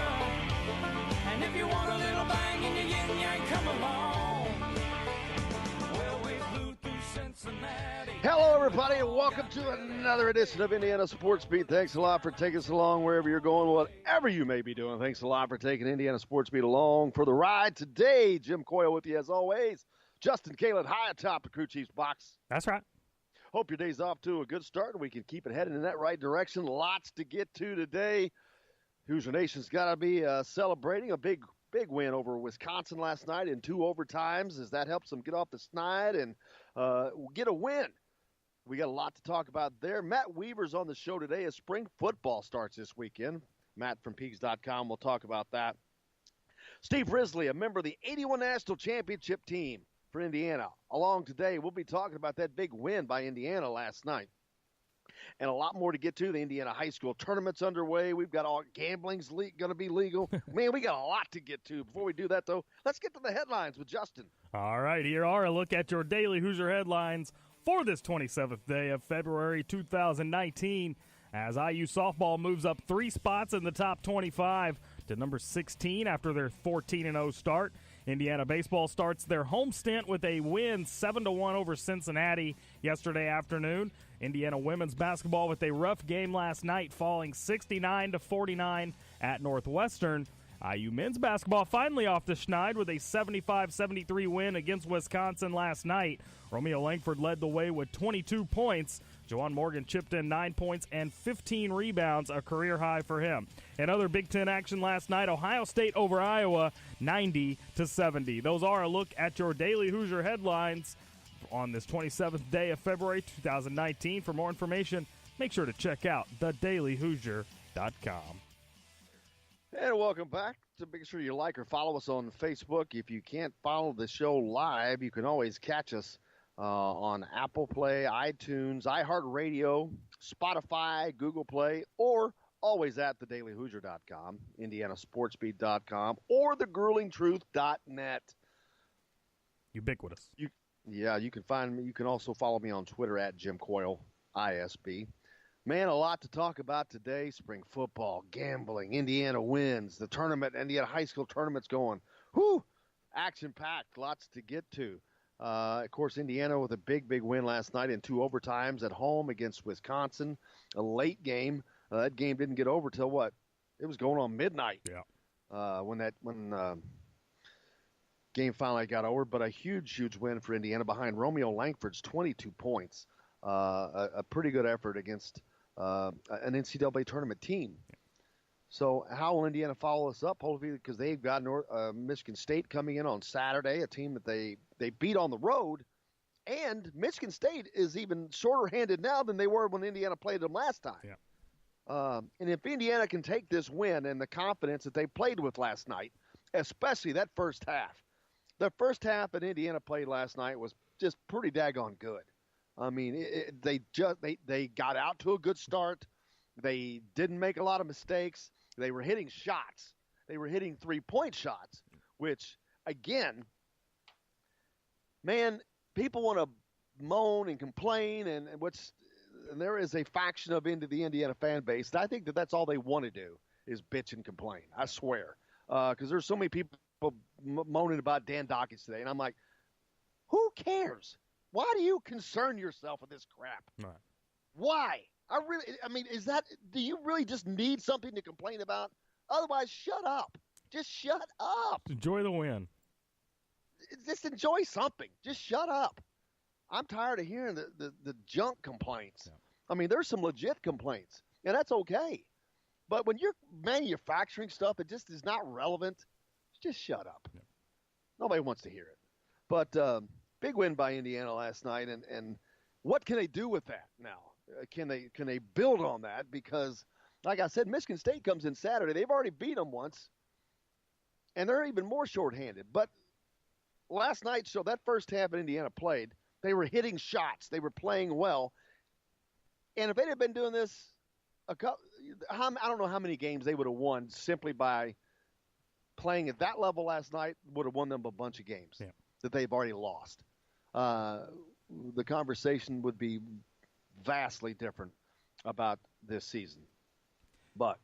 Hello, everybody, and welcome to another edition of Indiana Sports Beat. Thanks a lot for taking us along wherever you're going, whatever you may be doing. Thanks a lot for taking Indiana Sports Beat along for the ride today. Jim Coyle with you as always. Justin Kalen high atop the crew chief's box. That's right. Hope your day's off to a good start and we can keep it heading in that right direction. Lots to get to today. Hoosier Nation's got to be celebrating a big win over Wisconsin last night in 2 overtimes as that helps them get off the snide and get a win. We got a lot to talk about there. Matt Weaver's on the show today as spring football starts this weekend. Matt from Peaks.com will talk about that. Steve Risley, a member of the 81 National Championship team for Indiana. Along today, we'll be talking about that big win by Indiana last night. And a lot more to get to. The Indiana High School tournament's underway. We've got all gambling's going to be legal. Man, we got a lot to get to. Before we do that, though, let's get to the headlines with Justin. All right, here are a look at your daily Hoosier headlines for this 27th day of February 2019 as IU softball moves up 3 spots in the top 25 to number 16 after their 14-0 start. Indiana baseball starts their home stint with a win 7-1 over Cincinnati yesterday afternoon. Indiana women's basketball with a rough game last night, falling 69-49 at Northwestern. IU men's basketball finally off the schneid with a 75-73 win against Wisconsin last night. Romeo Langford led the way with 22 points. Juwan Morgan chipped in 9 points and 15 rebounds, a career high for him. In other Big Ten action last night, Ohio State over Iowa, 90-70. Those are a look at your daily Hoosier headlines on this 27th day of February 2019. For more information, make sure to check out thedailyhoosier.com. And welcome back. So make sure you like or follow us on Facebook. If you can't follow the show live, you can always catch us on Apple Play, iTunes, iHeartRadio, Spotify, Google Play, or always at thedailyhoosier.com, indianasportsbeat.com, or thegruelingtruth.net. Ubiquitous. You can find me. You can also follow me on Twitter at Jim Coyle, ISB. Man, a lot to talk about today. Spring football, gambling, Indiana wins, the tournament, Indiana high school tournament's going. Whew! Action-packed, lots to get to. Of course, Indiana with a big win last night in 2 overtimes at home against Wisconsin. A late game. That game didn't get over till what? It was going on midnight. Yeah. When game finally got over. But a huge win for Indiana behind Romeo Langford's 22 points. A pretty good effort against an NCAA tournament team. So how will Indiana follow us up? Hopefully, because they've got Michigan State coming in on Saturday, a team that they beat on the road. And Michigan State is even shorter-handed now than they were when Indiana played them last time. Yeah. And if Indiana can take this win and the confidence that they played with last night, especially that first half. The first half that Indiana played last night was just pretty daggone good. I mean, they got out to a good start. They didn't make a lot of mistakes. They were hitting shots. They were hitting 3-point shots, which, again, man, people want to moan and complain, and there is a faction of the Indiana fan base. And I think that's all they want to do is bitch and complain. I swear, because there's so many people moaning about Dan Dawkins today, and I'm like, who cares? Why do you concern yourself with this crap? Right. Why? Do you really just need something to complain about? Otherwise, shut up. Just shut up. Enjoy the win. Just enjoy something. Just shut up. I'm tired of hearing the junk complaints. Yeah. I mean, there's some legit complaints, and that's okay. But when you're manufacturing stuff that just is not relevant, just shut up. Yeah. Nobody wants to hear it. But big win by Indiana last night, and what can they do with that now? Can they build on that? Because, like I said, Michigan State comes in Saturday. They've already beat them once, and they're even more shorthanded. But last night, so that first half that Indiana played, they were hitting shots. They were playing well. And if they'd have been doing this, I don't know how many games they would have won simply by playing at that level last night. Would have won them a bunch of games that they've already lost. The conversation would be vastly different about this season. But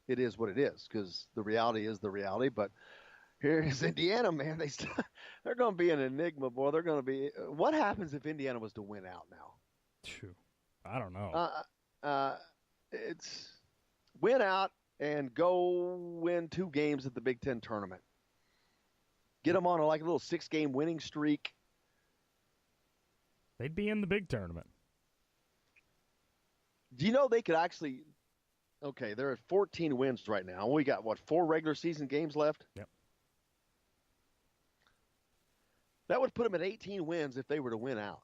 it is what it is, because the reality is the reality. But Here's Indiana, man. They're going to be an enigma, boy. They're going to be. What happens if Indiana was to win out now? I don't know. It's win out and go win 2 games at the Big Ten tournament. Get them on a little 6-game winning streak. They'd be in the big tournament. Do you know they could actually? Okay, they're at 14 wins right now. We got 4 regular season games left? Yep. That would put them at 18 wins if they were to win out.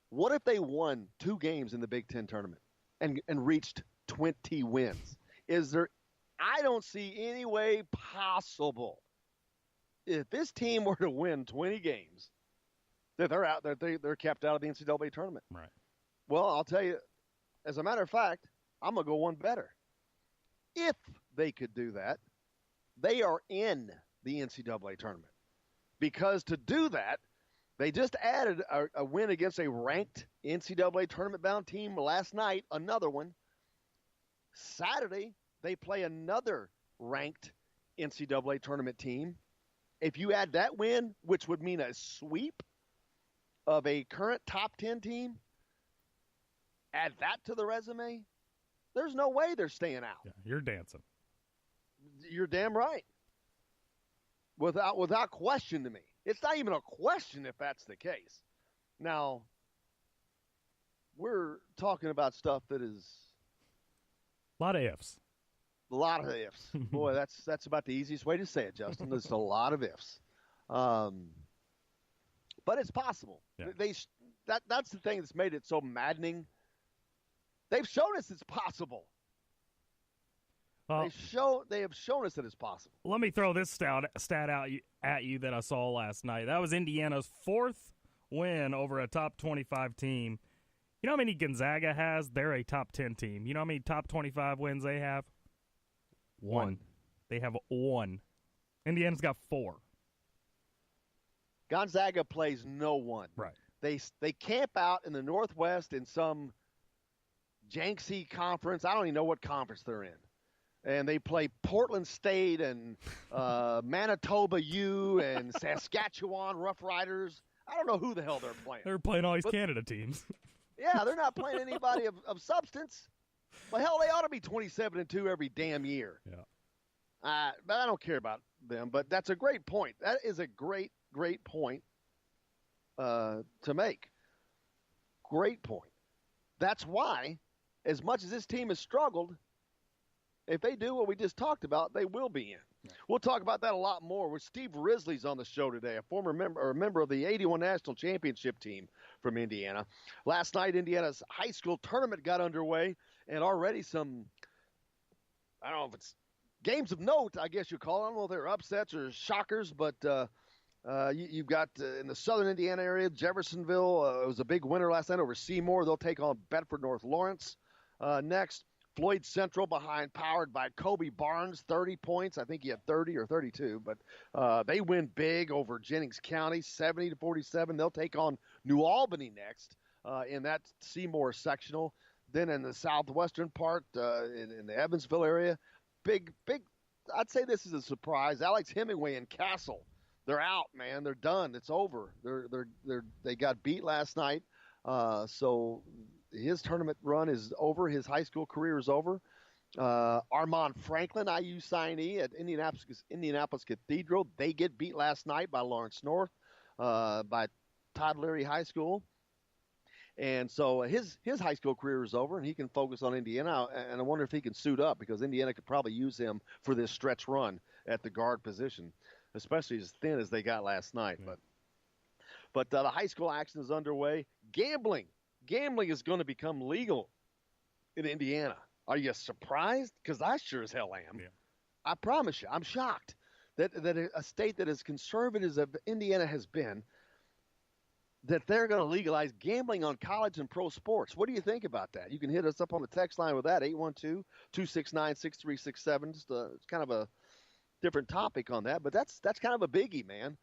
What if they won 2 games in the Big Ten tournament and reached 20 wins? I don't see any way possible if this team were to win 20 games that they're out, that they're kept out of the NCAA tournament. Right. Well, I'll tell you, as a matter of fact, I'm going to go one better. If they could do that, they are in the NCAA tournament. Because to do that, they just added a win against a ranked NCAA tournament-bound team last night, another one. Saturday, they play another ranked NCAA tournament team. If you add that win, which would mean a sweep of a current top 10 team, add that to the resume, there's no way they're staying out. Yeah, you're dancing. You're damn right. Without question to me. It's not even a question if that's the case. Now, we're talking about stuff that is a lot of ifs. A lot of ifs. Boy, that's about the easiest way to say it, Justin. There's a lot of ifs. But it's possible. Yeah. That's the thing that's made it so maddening. They've shown us it's possible. They have shown us that it's possible. Let me throw this stat out at you that I saw last night. That was Indiana's 4th win over a top 25 team. You know how many Gonzaga has? They're a top 10 team. You know how many top 25 wins they have? 1. They have 1. Indiana's got 4. Gonzaga plays no one. Right. They camp out in the Northwest in some janksy conference. I don't even know what conference they're in. And they play Portland State and Manitoba U and Saskatchewan Roughriders. I don't know who the hell they're playing. They're playing all these Canada teams. Yeah, they're not playing anybody of substance. Well, hell, they ought to be 27-2 every damn year. Yeah. But I don't care about them. But that's a great point. That is a great point to make. Great point. That's why, as much as this team has struggled, if they do what we just talked about, they will be in. Right. We'll talk about that a lot more with Steve Risley's on the show today, a member of the 81 National Championship team from Indiana. Last night, Indiana's high school tournament got underway, and already some, I don't know if it's games of note, I guess you call it. I don't know if they're upsets or shockers, but you've got in the southern Indiana area, Jeffersonville. It was a big winner last night over Seymour. They'll take on Bedford North Lawrence next. Floyd Central powered by Kobe Barnes, 30 points. I think he had 30 or 32, but they win big over Jennings County, 70-47. They'll take on New Albany next in that Seymour sectional. Then in the southwestern part, in the Evansville area, big. I'd say this is a surprise. Alex Hemingway and Castle, they're out, man. They're done. It's over. They got beat last night, so his tournament run is over. His high school career is over. Armand Franklin, IU signee at Indianapolis Cathedral. They get beat last night by Lawrence North, by Todd Leary High School. And so his high school career is over, and he can focus on Indiana. And I wonder if he can suit up, because Indiana could probably use him for this stretch run at the guard position, especially as thin as they got last night. Yeah. But the high school action is underway. Gambling is going to become legal in Indiana. Are you surprised? Because I sure as hell am. Yeah. I promise you, I'm shocked that a state that as conservative as Indiana has been, that they're going to legalize gambling on college and pro sports. What do you think about that? You can hit us up on the text line with that, 812-269-6367. Just it's kind of a different topic on that, but that's kind of a biggie, man.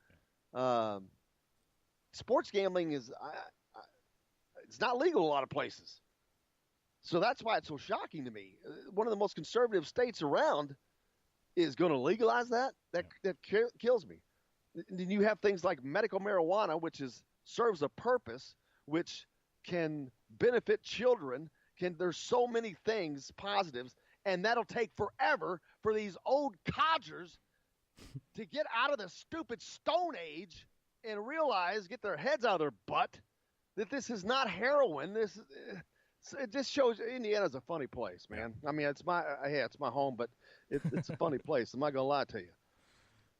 Sports gambling is it's not legal in a lot of places. So that's why it's so shocking to me. One of the most conservative states around, is going to legalize that kills me. Then you have things like medical marijuana, which serves a purpose, which can benefit children. There's so many things, positives, and that'll take forever for these old codgers to get out of the stupid Stone Age and get their heads out of their butt that this is not heroin. It just shows Indiana's a funny place, man. I mean, it's my home, but it's a funny place. I'm not gonna lie to you.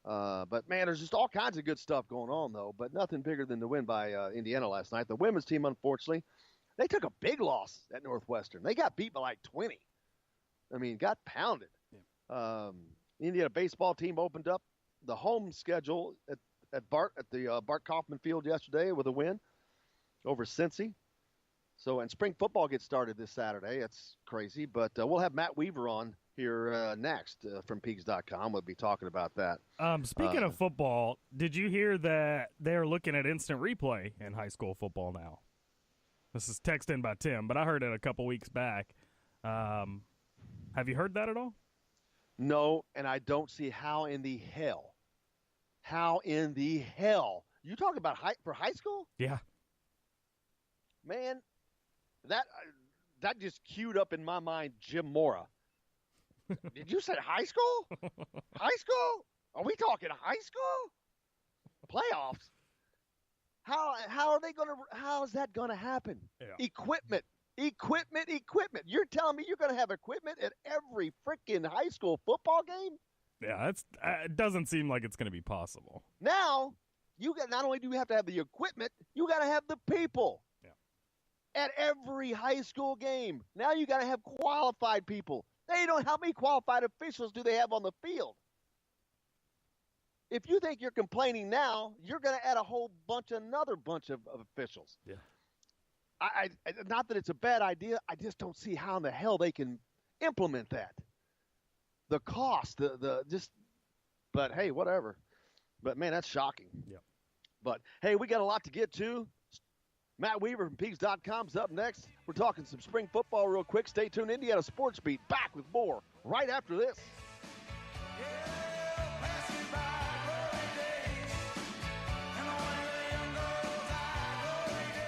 But man, there's just all kinds of good stuff going on though, but nothing bigger than the win by Indiana last night. The women's team, unfortunately, they took a big loss at Northwestern. They got beat by like 20. I mean, got pounded. Yeah. Indiana baseball team opened up the home schedule at the Bart Kaufman Field yesterday with a win over Cincy. So, and spring football gets started this Saturday. It's crazy, but we'll have Matt Weaver on here next from Peaks.com. We'll be talking about that. Speaking of football, did you hear that they're looking at instant replay in high school football now? This is text in by Tim, but I heard it a couple weeks back. Have you heard that at all? No, and I don't see how in the hell. You talking about for high school? Yeah. Man, that just queued up in my mind Jim Mora. Did you say high school? High school? Are we talking high school? Playoffs? How is that gonna happen? Yeah. Equipment. You're telling me you're gonna have equipment at every freaking high school football game? Yeah, it doesn't seem like it's gonna be possible. Now, not only do you have to have the equipment, you gotta have the people. At every high school game. Now you got to have qualified people. How many qualified officials do they have on the field? If you think you're complaining now, you're going to add another bunch of officials. Yeah. I not that it's a bad idea. I just don't see how in the hell they can implement that. The cost, but hey, whatever. But man, that's shocking. Yeah. But hey, we got a lot to get to. Matt Weaver from Peaks.com's up next. We're talking some spring football real quick. Stay tuned. Indiana Sports Beat back with more right after this.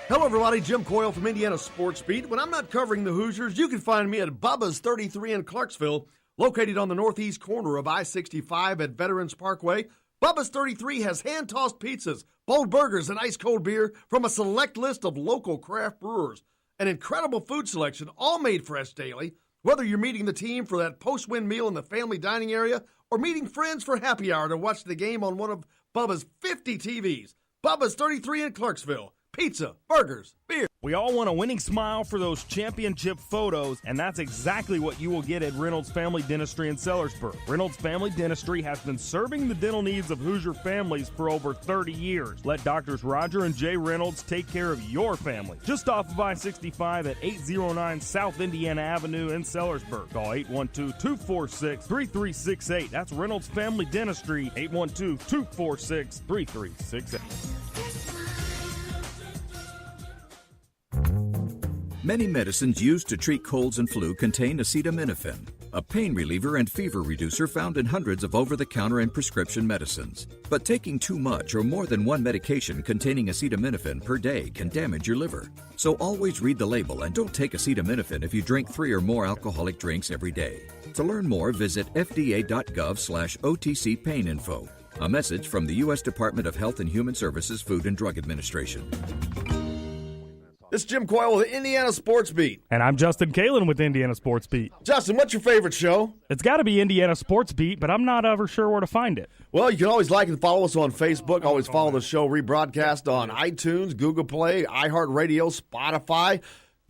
Hello, everybody. Jim Coyle from Indiana Sports Beat. When I'm not covering the Hoosiers, you can find me at Bubba's 33 in Clarksville, located on the northeast corner of I-65 at Veterans Parkway. Bubba's 33 has hand-tossed pizzas, bold burgers, and ice-cold beer from a select list of local craft brewers. An incredible food selection, all made fresh daily. Whether you're meeting the team for that post-win meal in the family dining area or meeting friends for happy hour to watch the game on one of Bubba's 50 TVs. Bubba's 33 in Clarksville. Pizza, burgers, beer. We all want a winning smile for those championship photos, and that's exactly what you will get at Reynolds Family Dentistry in Sellersburg. Reynolds Family Dentistry has been serving the dental needs of Hoosier families for over 30 years. Let Doctors Roger and Jay Reynolds take care of your family. Just off of I-65 at 809 South Indiana Avenue in Sellersburg. Call 812-246-3368. That's Reynolds Family Dentistry, 812-246-3368. Many medicines used to treat colds and flu contain acetaminophen, a pain reliever and fever reducer found in hundreds of over-the-counter and prescription medicines. But taking too much or more than one medication containing acetaminophen per day can damage your liver. So always read the label and don't take acetaminophen if you drink 3 or more alcoholic drinks every day. To learn more, visit fda.gov/OTC pain info. A message from the U.S. Department of Health and Human Services Food and Drug Administration. This is Jim Coyle with Indiana Sports Beat. And I'm Justin Kalen with Indiana Sports Beat. Justin, what's your favorite show? It's got to be Indiana Sports Beat, but I'm not ever sure where to find it. Well, you can always like and follow us on Facebook. Always follow the show rebroadcast on iTunes, Google Play, iHeartRadio, Spotify.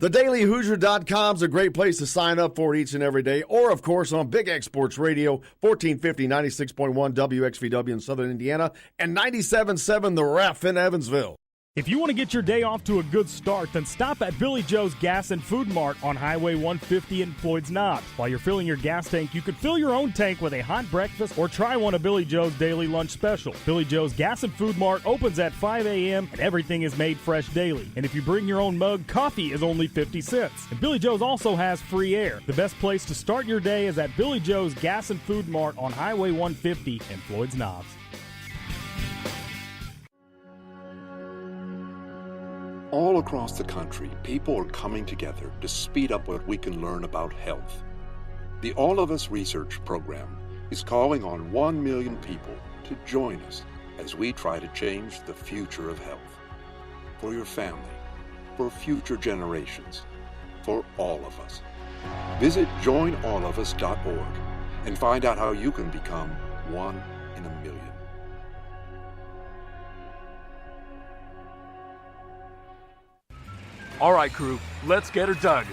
TheDailyHoosier.com is a great place to sign up for it each and every day. Or, of course, on Big X Sports Radio, 1450, 96.1 WXVW in Southern Indiana, and 97.7 The Ref in Evansville. If you want to get your day off to a good start, then stop at Billy Joe's Gas and Food Mart on Highway 150 in Floyd's Knobs. While you're filling your gas tank, you could fill your own tank with a hot breakfast or try one of Billy Joe's daily lunch special. Billy Joe's Gas and Food Mart opens at 5 a.m. and everything is made fresh daily. And if you bring your own mug, coffee is only 50 cents. And Billy Joe's also has free air. The best place to start your day is at Billy Joe's Gas and Food Mart on Highway 150 in Floyd's Knobs. All across the country, people are coming together to speed up what we can learn about health. The All of Us Research Program is calling on 1 million people to join us as we try to change the future of health. For your family, for future generations, for all of us. Visit joinallofus.org and find out how you can become one in a million. All right, crew, let's get her dug.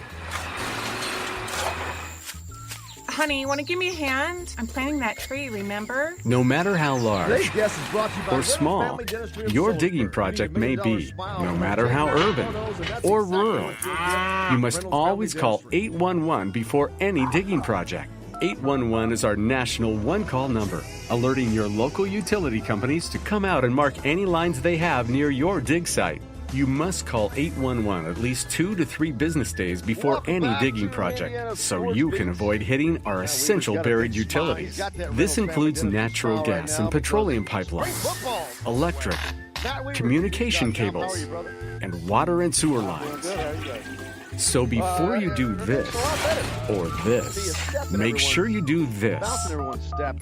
Honey, want to give me a hand? I'm planting that tree, remember? No matter how large Today's guest is brought to you by or Reynolds small Family Dentistry of your Sullivan. digging project may be, no matter how urban or rural, you must always call 811 before any digging project. 811 is our national one-call number, alerting your local utility companies to come out and mark any lines they have near your dig site. You must call 811 at least 2 to 3 business days before any digging project, so you can avoid hitting our essential buried utilities. This includes natural gas and petroleum pipelines, electric, communication cables, and water and sewer lines. So before you do this or this, make sure you do this.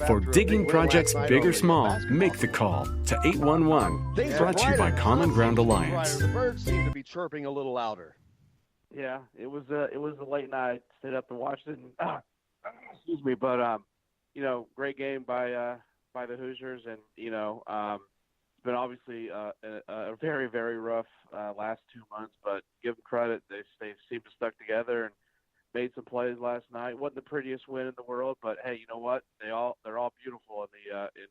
For digging projects big or small, make the call to 811. Brought to you by Common Ground Alliance. The birds seem to be chirping a little louder. Yeah, it was a late night. Stayed up and watched it. And, excuse me, but great game by the Hoosiers, and it's been obviously a very, very rough last 2 months. But give them credit, they seem to stuck together and made some plays last night. Wasn't the prettiest win in the world, but hey, you know what? They're all beautiful in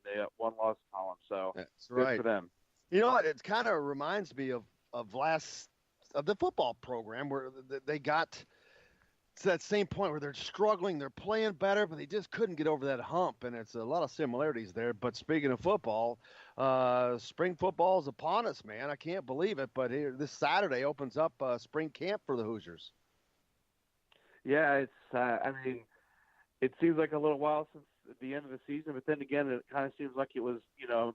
the one-loss column. So that's good right for them. You know what? It kind of reminds me of the football program where they got to that same point where they're struggling, they're playing better, but they just couldn't get over that hump. And it's a lot of similarities there. But speaking of football, spring football is upon us, man. I can't believe it. But here, this Saturday opens up spring camp for the Hoosiers. Yeah, it's. It seems like a little while since the end of the season, but then again, it kind of seems like it was,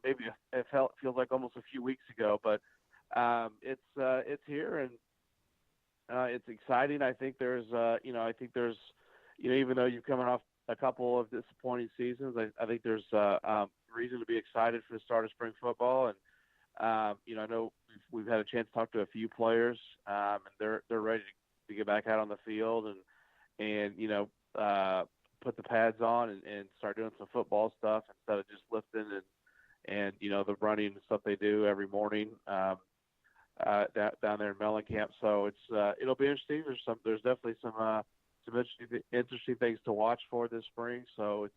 maybe it feels like almost a few weeks ago. But it's here, and it's exciting. I think there's, even though you're coming off a couple of disappointing seasons, I think there's reason to be excited for the start of spring football. And I know we've had a chance to talk to a few players, and they're ready to get back out on the field and put the pads on and start doing some football stuff instead of just lifting and the running and stuff they do every morning down there in Mellencamp. So it'll be interesting. There's definitely some interesting things to watch for this spring. So it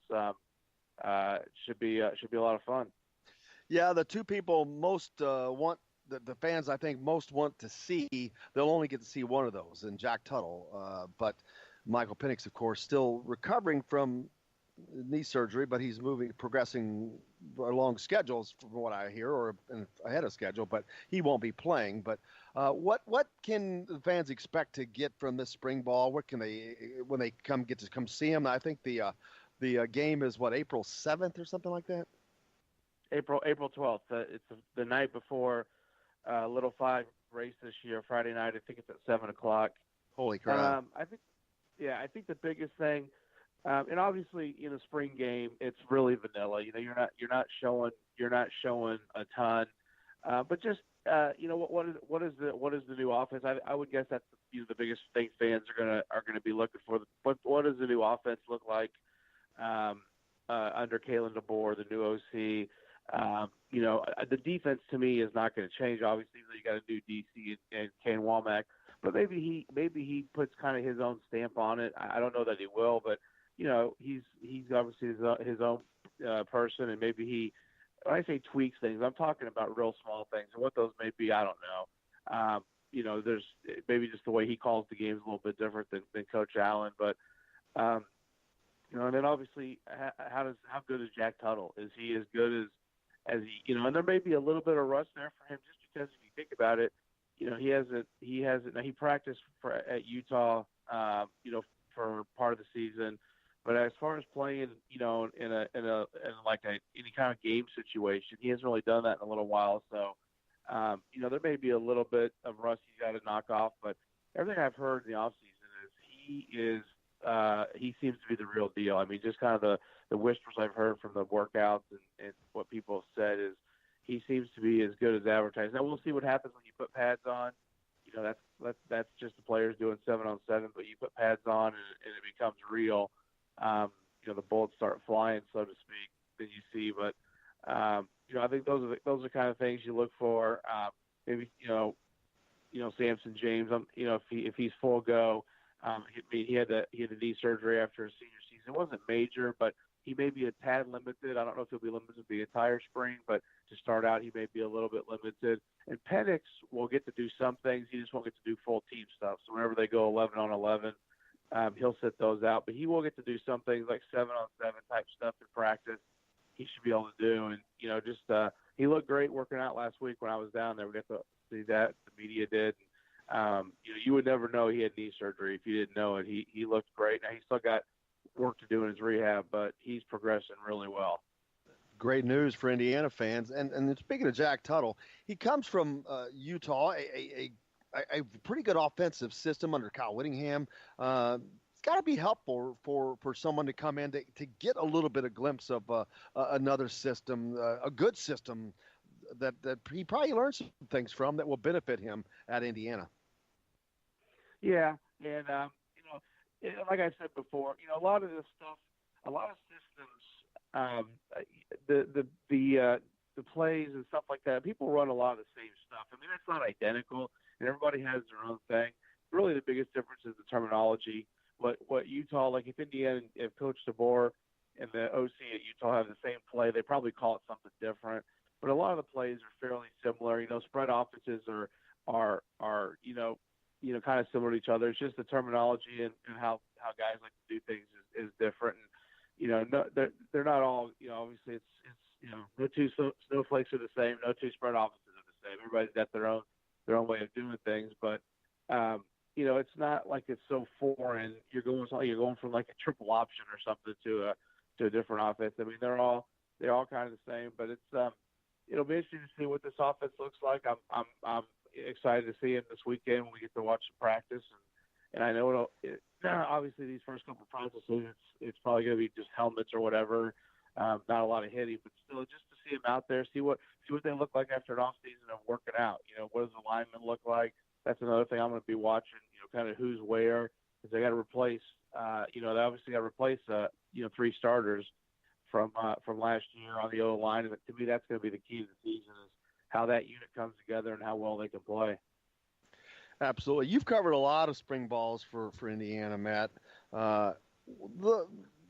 should be a lot of fun. Yeah, the two people most want the fans I think most want to see, they'll only get to see one of those, and Jack Tuttle. But Michael Penix, of course, still recovering from knee surgery, but he's progressing along schedules from what I hear, or ahead of schedule, but he won't be playing. But what can the fans expect to get from this spring ball? What can they, when they come see him? I think the game is April 7th or something like that? April 12th. It's the night before Little 5 race this year, Friday night. I think it's at 7:00. Holy crap! I think the biggest thing, and obviously in a spring game, it's really vanilla. You're not showing a ton, but just what is the new offense? I would guess that's the biggest thing fans are gonna be looking for. What does the new offense look like under Kalen DeBoer, the new OC? The defense to me is not going to change. Obviously, you got a new DC and Kane Womack, but maybe he puts kind of his own stamp on it. I don't know that he will, but he's obviously his own person, and maybe he when I say tweaks things, I'm talking about real small things. And what those may be, I don't know. There's maybe just the way he calls the games a little bit different than Coach Allen. But, and then obviously, how good is Jack Tuttle? Is he as good as he, and there may be a little bit of rust there for him just because if you think about it, he practiced at Utah, for part of the season. But as far as playing, in any kind of game situation, he hasn't really done that in a little while. So, there may be a little bit of rust he's got to knock off. But everything I've heard in the offseason he seems to be the real deal. I mean, just kind of the whispers I've heard from the workouts and what people have said is he seems to be as good as advertised. Now we'll see what happens when you put pads on. That's just the players doing 7-on-7, but you put pads on and it becomes real. The bullets start flying, so to speak, that you see. But I think those are the kind of things you look for. Maybe Samson James. If he's full go, he had a knee surgery after his senior season. It wasn't major, but he may be a tad limited. I don't know if he'll be limited the entire spring, but to start out, he may be a little bit limited. And Penix will get to do some things. He just won't get to do full team stuff. So whenever they go 11-on-11, he'll sit those out. But he will get to do some things like 7-on-7 type stuff in practice. He should be able to do. And, he looked great working out last week when I was down there. We got to see that. The media did. You would never know he had knee surgery if you didn't know it. He looked great. Now, he's still got work to do in his rehab, but he's progressing really well. Great news for Indiana fans. And speaking of Jack Tuttle, he comes from Utah, a pretty good offensive system under Kyle Whittingham. It's got to be helpful for someone to come in to get a little bit of glimpse of another system, a good system that he probably learned some things from that will benefit him at Indiana. Yeah, and like I said before, a lot of this stuff, a lot of systems, the plays and stuff like that, people run a lot of the same stuff. I mean, it's not identical, and everybody has their own thing. Really, the biggest difference is the terminology. What Utah, like if Indiana, if Coach DeBoer and the OC at Utah have the same play, they probably call it something different. But a lot of the plays are fairly similar. Spread offenses are kind of similar to each other. It's just the terminology and how guys like to do things is different. And they're not all. Obviously it's no two snowflakes are the same. No two spread offenses are the same. Everybody's got their own way of doing things, but. It's not like it's so foreign. You're going from like a triple option or something to a different offense. I mean, they're all kind of the same, but it's it'll be interesting to see what this offense looks like. I'm excited to see it this weekend when we get to watch the practice, and I know obviously these first couple of practices it's probably going to be just helmets or whatever, not a lot of hitting, but still just to see them out there, see what they look like after an off season of working out. What does the lineman look like? That's another thing I'm going to be watching, kind of who's where, because they got to replace, they obviously got to replace, 3 starters from last year on the O-line. And to me, that's going to be the key to the season is how that unit comes together and how well they can play. Absolutely. You've covered a lot of spring balls for Indiana, Matt.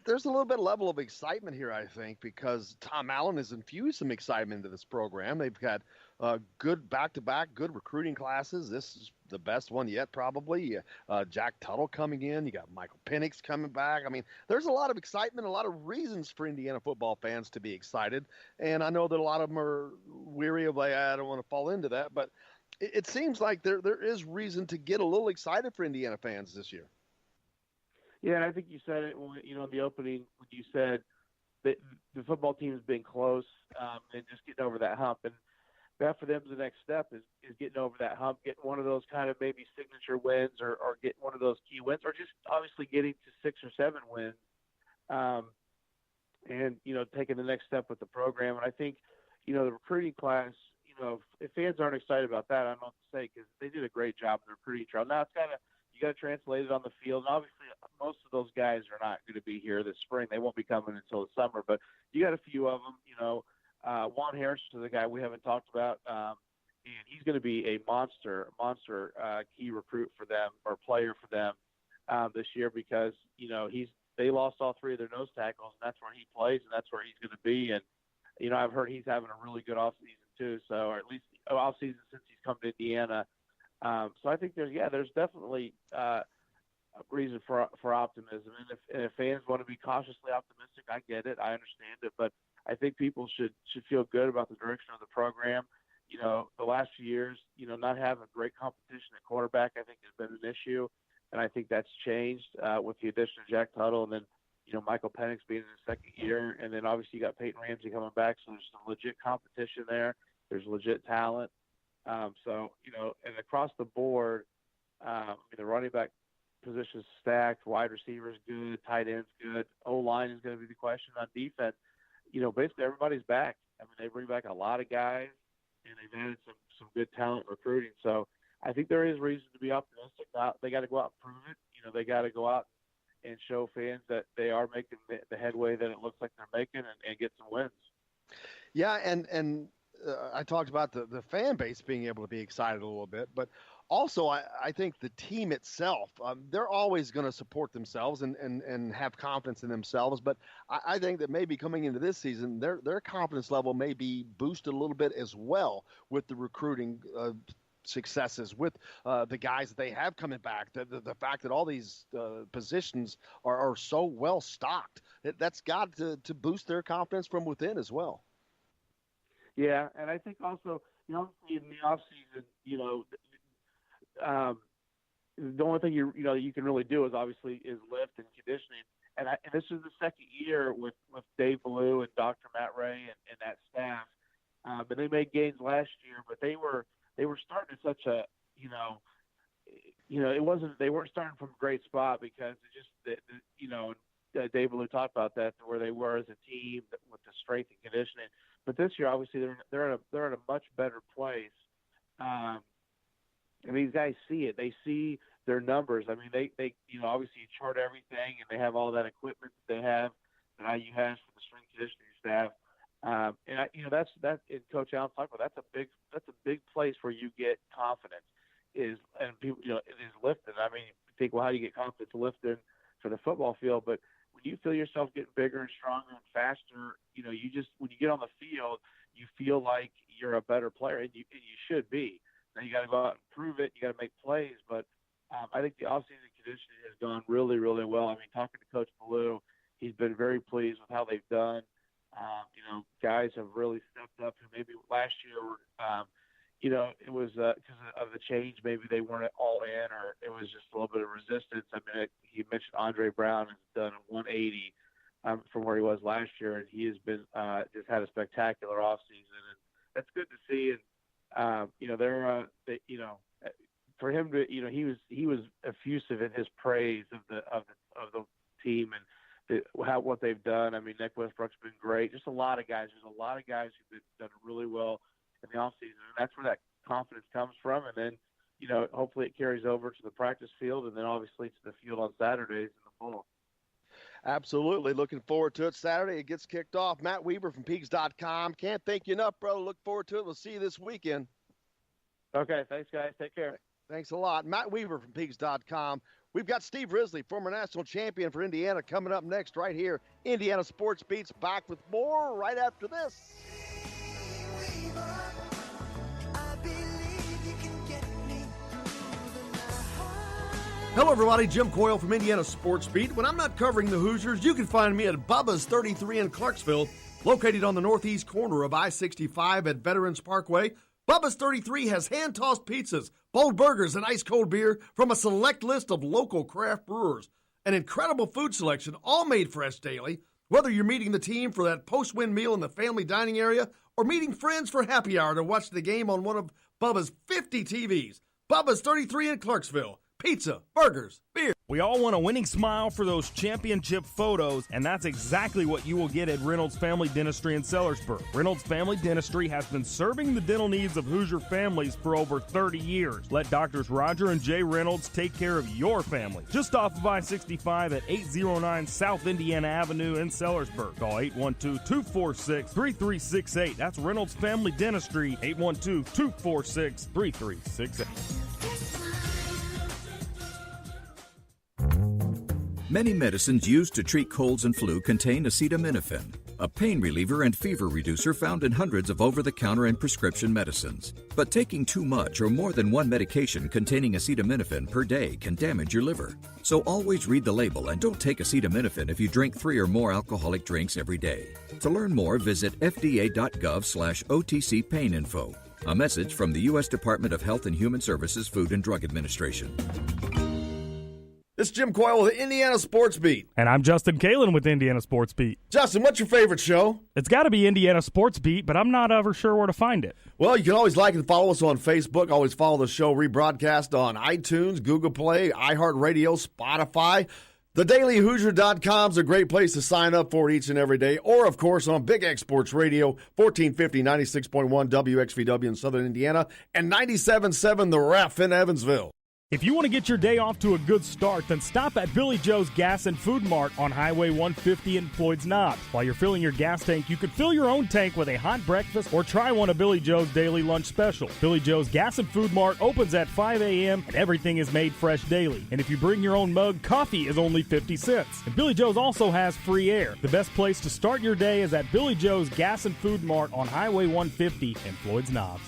There's a little bit of level of excitement here, I think, because Tom Allen has infused some excitement into this program. They've got good back-to-back, good recruiting classes. This is the best one yet, probably. Jack Tuttle coming in. You got Michael Penix coming back. I mean, there's a lot of excitement, a lot of reasons for Indiana football fans to be excited. And I know that a lot of them are weary of, like, I don't want to fall into that. But it seems like there is reason to get a little excited for Indiana fans this year. Yeah, and I think you said it in the opening when you said that the football team has been close and just getting over that hump. And that for them, the next step is getting over that hump, getting one of those kind of maybe signature wins or getting one of those key wins or just obviously getting to 6 or 7 wins and, taking the next step with the program. And I think, the recruiting class, if fans aren't excited about that, I don't know what to say because they did a great job in the recruiting trail. Now it's you got to translate it on the field. And obviously, most of those guys are not going to be here this spring. They won't be coming until the summer. But you got a few of them. Juan Harris is a guy we haven't talked about, and he's going to be a monster key recruit for them or player for them this year because they lost all 3 of their nose tackles, and that's where he plays, and that's where he's going to be. And I've heard he's having a really good offseason too. So, or at least offseason since he's come to Indiana. So I think there's definitely a reason for optimism. And if fans want to be cautiously optimistic, I get it. I understand it. But I think people should feel good about the direction of the program. The last few years, not having great competition at quarterback, I think has been an issue. And I think that's changed with the addition of Jack Tuttle and then, Michael Penix being in his second year. And then obviously you got Peyton Ramsey coming back. So there's some legit competition there. There's legit talent. And across the board, the running back position is stacked, wide receivers good, tight ends good. O-line is going to be the question. On defense, basically everybody's back. I mean, they bring back a lot of guys, and they've added some good talent recruiting. So I think there is reason to be optimistic. Now, they got to go out and prove it. They got to go out and show fans that they are making the headway that it looks like they're making and get some wins. Yeah, and I talked about the fan base being able to be excited a little bit, but also I think the team itself, they're always going to support themselves and have confidence in themselves. But I think that maybe coming into this season, their confidence level may be boosted a little bit as well with the recruiting successes, with the guys that they have coming back, the fact that all these positions are so well stocked, that's got to boost their confidence from within as well. Yeah, and I think also, obviously in the offseason, the only thing you can really do is lift and conditioning. And this is the second year with Dave Ballou and Dr. Matt Ray and that staff. And they made gains last year, but they were starting at such a they weren't starting from a great spot because Dave Ballou talked about that, where they were as a team with the strength and conditioning. But this year, obviously, they're in a much better place. And these guys see it. They see their numbers. I mean, they obviously chart everything, and they have all that equipment that they have that IU has for the strength conditioning staff. And that's in Coach Allen talked about. That's a big place where you get confidence is people it is lifting. I mean, you think, well, how do you get confidence lifting for the football field? But when you feel yourself getting bigger and stronger and faster, when you get on the field, you feel like you're a better player, and you should be. Now you got to go out and prove it. You got to make plays. But I think the offseason conditioning has gone really, really well. I mean, talking to Coach Ballou, he's been very pleased with how they've done. Guys have really stepped up who maybe last year were, it was because of the change. Maybe they weren't all in, or it was just a little bit of resistance. I mean, he mentioned Andre Brown has done a 180 from where he was last year, and he has been just had a spectacular offseason, and that's good to see. And for him to, he was effusive in his praise of the team and what they've done. I mean, Nick Westbrook's been great. Just a lot of guys. There's a lot of guys who've done really well in the offseason, and that's where that confidence comes from. And then, hopefully it carries over to the practice field and then obviously to the field on Saturdays in the fall. Absolutely. Looking forward to it. Saturday, it gets kicked off. Matt Weaver from Peaks.com. Can't thank you enough, brother. Look forward to it. We'll see you this weekend. Okay. Thanks, guys. Take care. Thanks a lot. Matt Weaver from Peaks.com. We've got Steve Risley, former national champion for Indiana, coming up next right here. Indiana Sports Beats back with more right after this. Hello, everybody. Jim Coyle from Indiana Sports Beat. When I'm not covering the Hoosiers, you can find me at Bubba's 33 in Clarksville, located on the northeast corner of I-65 at Veterans Parkway. Bubba's 33 has hand-tossed pizzas, bold burgers, and ice-cold beer from a select list of local craft brewers. An incredible food selection, all made fresh daily. Whether you're meeting the team for that post-win meal in the family dining area or meeting friends for happy hour to watch the game on one of Bubba's 50 TVs. Bubba's 33 in Clarksville. Pizza, burgers, beer. We all want a winning smile for those championship photos, and that's exactly what you will get at Reynolds Family Dentistry in Sellersburg. Reynolds Family Dentistry has been serving the dental needs of Hoosier families for over 30 years. Let Doctors Roger and Jay Reynolds take care of your family. Just off of I-65 at 809 South Indiana Avenue in Sellersburg. Call 812-246-3368. That's Reynolds Family Dentistry, 812-246-3368. Many medicines used to treat colds and flu contain acetaminophen. a pain reliever and fever reducer found in hundreds of over-the-counter and prescription medicines. But taking too much or more than one medication containing acetaminophen per day can damage your liver. So always read the label and don't take acetaminophen if you drink 3 or more alcoholic drinks every day. To learn more, visit fda.gov/OTC pain info. A message from the U.S. Department of Health and Human Services Food and Drug Administration. This is Jim Coyle with the Indiana Sports Beat. And I'm Justin Kalen with Indiana Sports Beat. Justin, what's your favorite show? It's got to be Indiana Sports Beat, but I'm not ever sure where to find it. Well, you can always like and follow us on Facebook. Always follow the show rebroadcast on iTunes, Google Play, iHeartRadio, Spotify. TheDailyHoosier.com is a great place to sign up for each and every day. Or, of course, on Big X Sports Radio, 1450, 96.1 WXVW in Southern Indiana, and 97.7 The Ref in Evansville. If you want to get your day off to a good start, then stop at Billy Joe's Gas and Food Mart on Highway 150 in Floyd's Knobs. While you're filling your gas tank, you could fill your own tank with a hot breakfast or try one of Billy Joe's daily lunch special. Billy Joe's Gas and Food Mart opens at 5 a.m. and everything is made fresh daily. And if you bring your own mug, coffee is only 50 cents. And Billy Joe's also has free air. The best place to start your day is at Billy Joe's Gas and Food Mart on Highway 150 in Floyd's Knobs.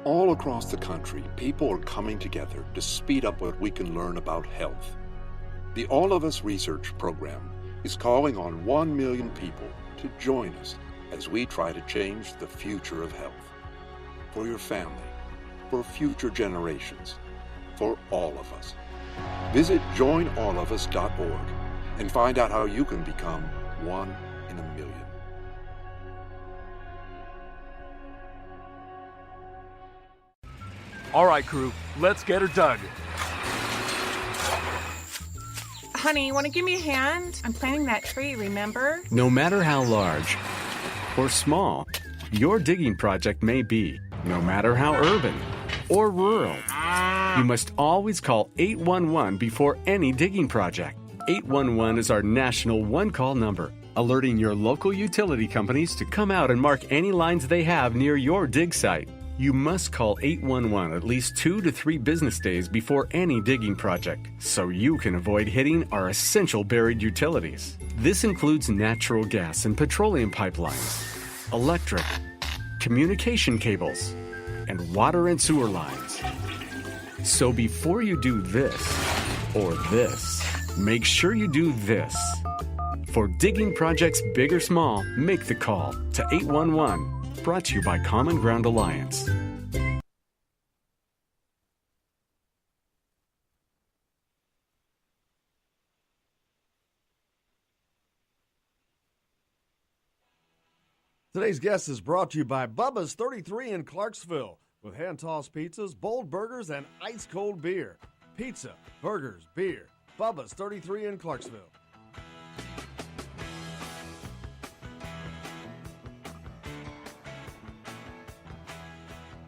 All across the country, people are coming together to speed up what we can learn about health. The All of Us Research Program is calling on 1 million people to join us as we try to change the future of health. For your family, for future generations, for all of us. Visit joinallofus.org and find out how you can become one in a million. All right, crew, let's get her dug. Honey, want to give me a hand? I'm planting that tree, remember? No matter how large or small your digging project may be, no matter how urban or rural, you must always call 811 before any digging project. 811 is our national one-call number, alerting your local utility companies to come out and mark any lines they have near your dig site. You must call 811 at least 2 to 3 business days before any digging project, so you can avoid hitting our essential buried utilities. This includes natural gas and petroleum pipelines, electric, communication cables, and water and sewer lines. So before you do this or this, make sure you do this. For digging projects big or small, make the call to 811. Brought to you by Common Ground Alliance. Today's guest is brought to you by Bubba's 33 in Clarksville with hand-tossed pizzas, bold burgers, and ice-cold beer. Pizza, burgers, beer. Bubba's 33 in Clarksville.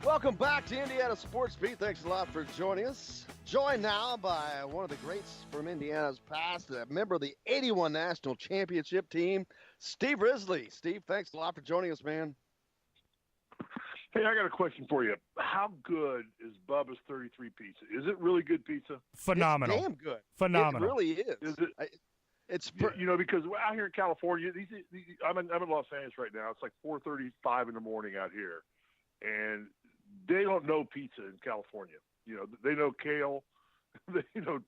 Welcome back to Indiana Sports Beat. Thanks a lot for joining us. Joined now by one of the greats from Indiana's past, a member of the 81 National Championship team, Steve Risley. Steve, thanks a lot for joining us, man. Hey, I got a question for you. How good is Bubba's 33 pizza? Is it really good pizza? Phenomenal. It's damn good. Phenomenal. It really is. Is it? It's because out here in California, I'm in Los Angeles right now. It's like 4:35 in the morning out here, and they don't know pizza in California. They know kale, they know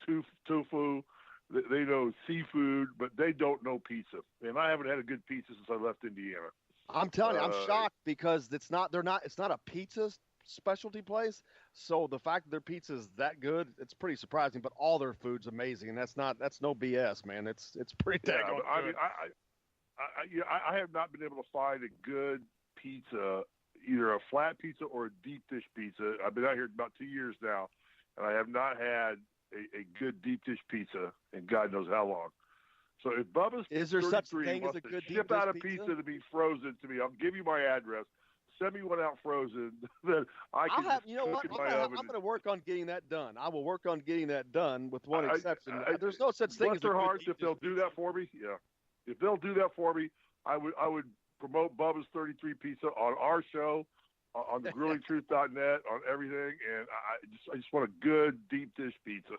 tofu, they know seafood, but they don't know pizza. And I haven't had a good pizza since I left Indiana. I'm telling you, I'm shocked because it's not a pizza specialty place. So the fact that their pizza is that good, it's pretty surprising. But all their food's amazing, and that's no BS, man. It's pretty dang good. I mean, I have not been able to find a good pizza, either a flat pizza or a deep dish pizza. I've been out here about 2 years now, and I have not had a good deep dish pizza in God knows how long. So if Bubba's is there such thing as a good deep ship dish out a pizza to be frozen to me, I'll give you my address. Send me one out frozen that I can cook in my oven. I'm going to work on getting that done. I will work on getting that done with one exception. There's no such thing bless as their hearts if they'll do that for me. Yeah, if they'll do that for me, I would promote Bubba's 33 Pizza on our show, on the GrillingTruth.net, on everything, and I just want a good deep dish pizza.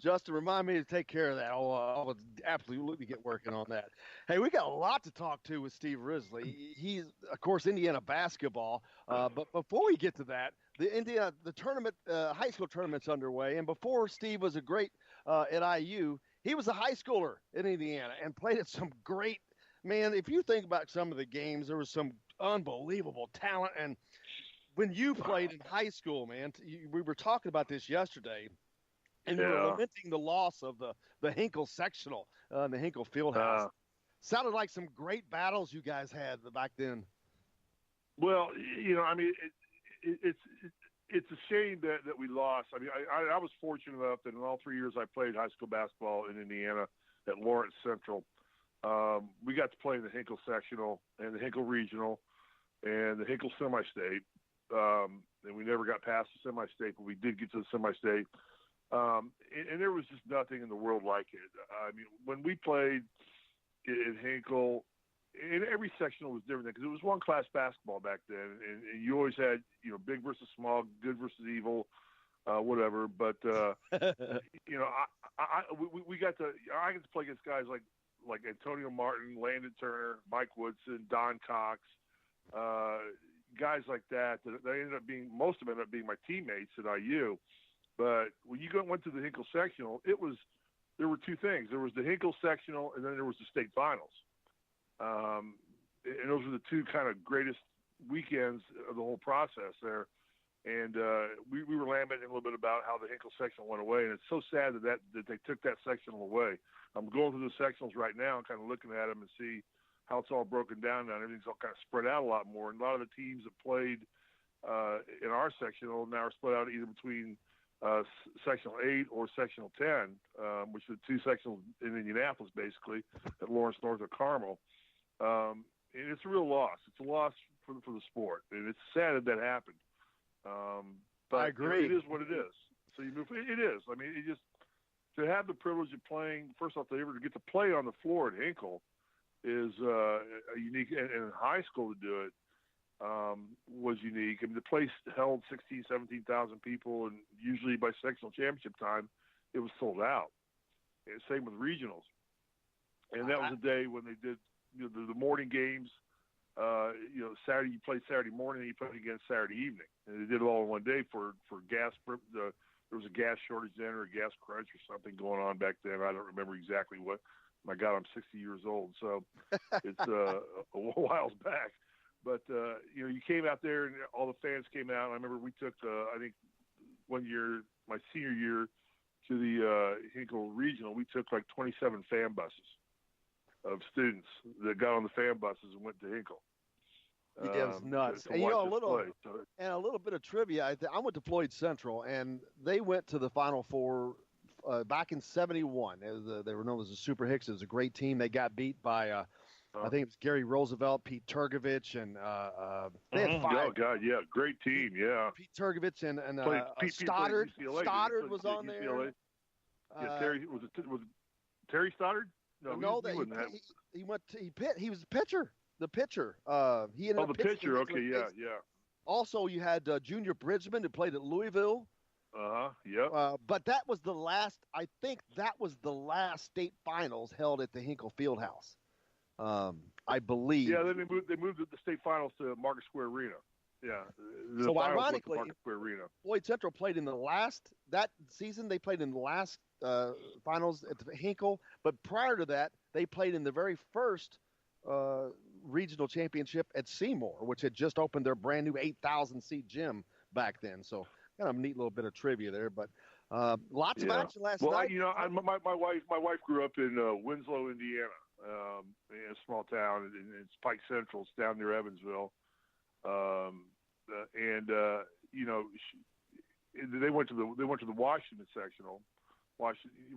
Justin, remind me to take care of that. I will absolutely get working on that. Hey, we got a lot to talk to with Steve Risley. He's, of course, Indiana basketball. But before we get to that, the tournament, high school tournament's underway. And before Steve was a great at IU, he was a high schooler in Indiana and played at some great, man, if you think about some of the games, there was some unbelievable talent. And when you played in high school, man, we were talking about this yesterday. And you were lamenting the loss of the Hinkle sectional, the Hinkle Fieldhouse. Sounded like some great battles you guys had back then. Well, I mean, it's a shame that we lost. I mean, I was fortunate enough that in all 3 years I played high school basketball in Indiana at Lawrence Central, we got to play in the Hinkle sectional and the Hinkle regional and the Hinkle semi-state. And we never got past the semi-state, but we did get to the semi-state. And there was just nothing in the world like it. I mean, when we played in Hinkle, and every sectional was different because it was one class basketball back then, and you always had big versus small, good versus evil, whatever. But we got to I got to play against guys like Antonio Martin, Landon Turner, Mike Woodson, Don Cox, guys like that. They ended up being most of them ended up being my teammates at IU. But when you went to the Hinkle sectional, there were two things. There was the Hinkle sectional, and then there was the state finals. And those were the two kind of greatest weekends of the whole process there. And we were lamenting a little bit about how the Hinkle sectional went away, and it's so sad that they took that sectional away. I'm going through the sectionals right now and kind of looking at them and see how it's all broken down now. Everything's all kind of spread out a lot more. And a lot of the teams that played in our sectional now are split out either between sectional 8 or sectional 10, which are the two sectionals in Indianapolis, basically, at Lawrence North or Carmel. And it's a real loss. It's a loss for the sport, and it's sad that happened. But I agree. It is what it is. So you move. It is. I mean, to have the privilege of playing. First off, to get to play on the floor at Hinkle is a unique. And in high school to do it was unique. I mean, the place held 16,000, 17,000 people, and usually by sectional championship time, it was sold out. And same with regionals. And that was the day when they did the morning games. Saturday you played Saturday morning, and you played again Saturday evening, and they did it all in one day for gas. There was a gas shortage then, or a gas crunch, or something going on back then. I don't remember exactly what. My God, I'm 60 years old, so it's a while back. But you came out there, and all the fans came out. I remember we took, I think, one year, my senior year, to the Hinkle Regional. We took like 27 fan buses of students that got on the fan buses and went to Hinkle. Yeah, it was nuts. To and watch a us little play. and a little bit of trivia. I went to Floyd Central, and they went to the Final Four back in '71. They were known as the Super Hicks. It was a great team. They got beat by I think it was Gary Roosevelt, Pete Turgovich, and they had 5. Oh God, yeah, great team, yeah. Pete Turgovich and Pete Stoddard. UCLA. Stoddard was on there. UCLA. Yeah, Terry was Terry Stoddard? No, he went. He was the pitcher. The pitcher. He ended up the pitching pitcher. Okay, yeah. Also, you had Junior Bridgman, who played at Louisville. Yeah. But that was the last. I think that was the last state finals held at the Hinkle Fieldhouse. I believe. Yeah, then they moved the state finals to Market Square Arena. Yeah. So ironically, Market Square Arena. Floyd Central played in that season. They played in the last finals at the Hinkle, but prior to that, they played in the very first regional championship at Seymour, which had just opened their brand new 8,000-seat gym back then. So kind of a neat little bit of trivia there, but lots of action last night. My wife grew up in Winslow, Indiana, in a small town, and it's Pike Central. It's down near Evansville, they went to the Washington sectional, where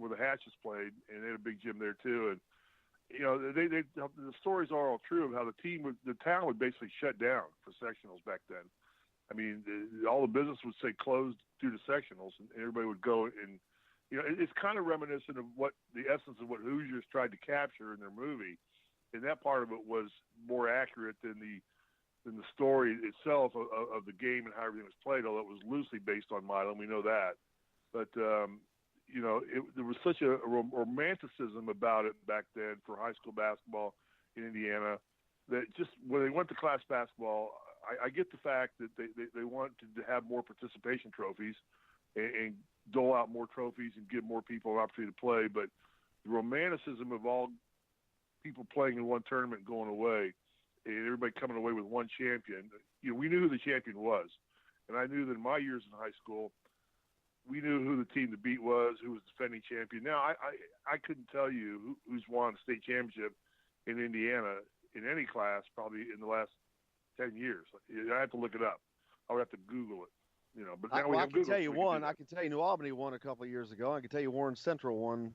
the Hatches played, and they had a big gym there too. And the stories are all true of how the town would basically shut down for sectionals back then. I mean, all the business would say closed due to sectionals, and everybody would go and, it's kind of reminiscent of what the essence of what Hoosiers tried to capture in their movie. And that part of it was more accurate than the story itself of the game and how everything was played, although it was loosely based on Milan. We know that. But, there was such a romanticism about it back then for high school basketball in Indiana that just when they went to class basketball, I get the fact that they wanted to have more participation trophies and dole out more trophies and give more people an opportunity to play. But the romanticism of all people playing in one tournament going away and everybody coming away with one champion, we knew who the champion was. And I knew that in my years in high school, we knew who the team to beat was, who was the defending champion. Now, I couldn't tell you who's won a state championship in Indiana in any class probably in the last 10 years. I have to look it up. I would have to Google it. But now I can tell you one. I can tell you New Albany won a couple of years ago. I can tell you Warren Central won.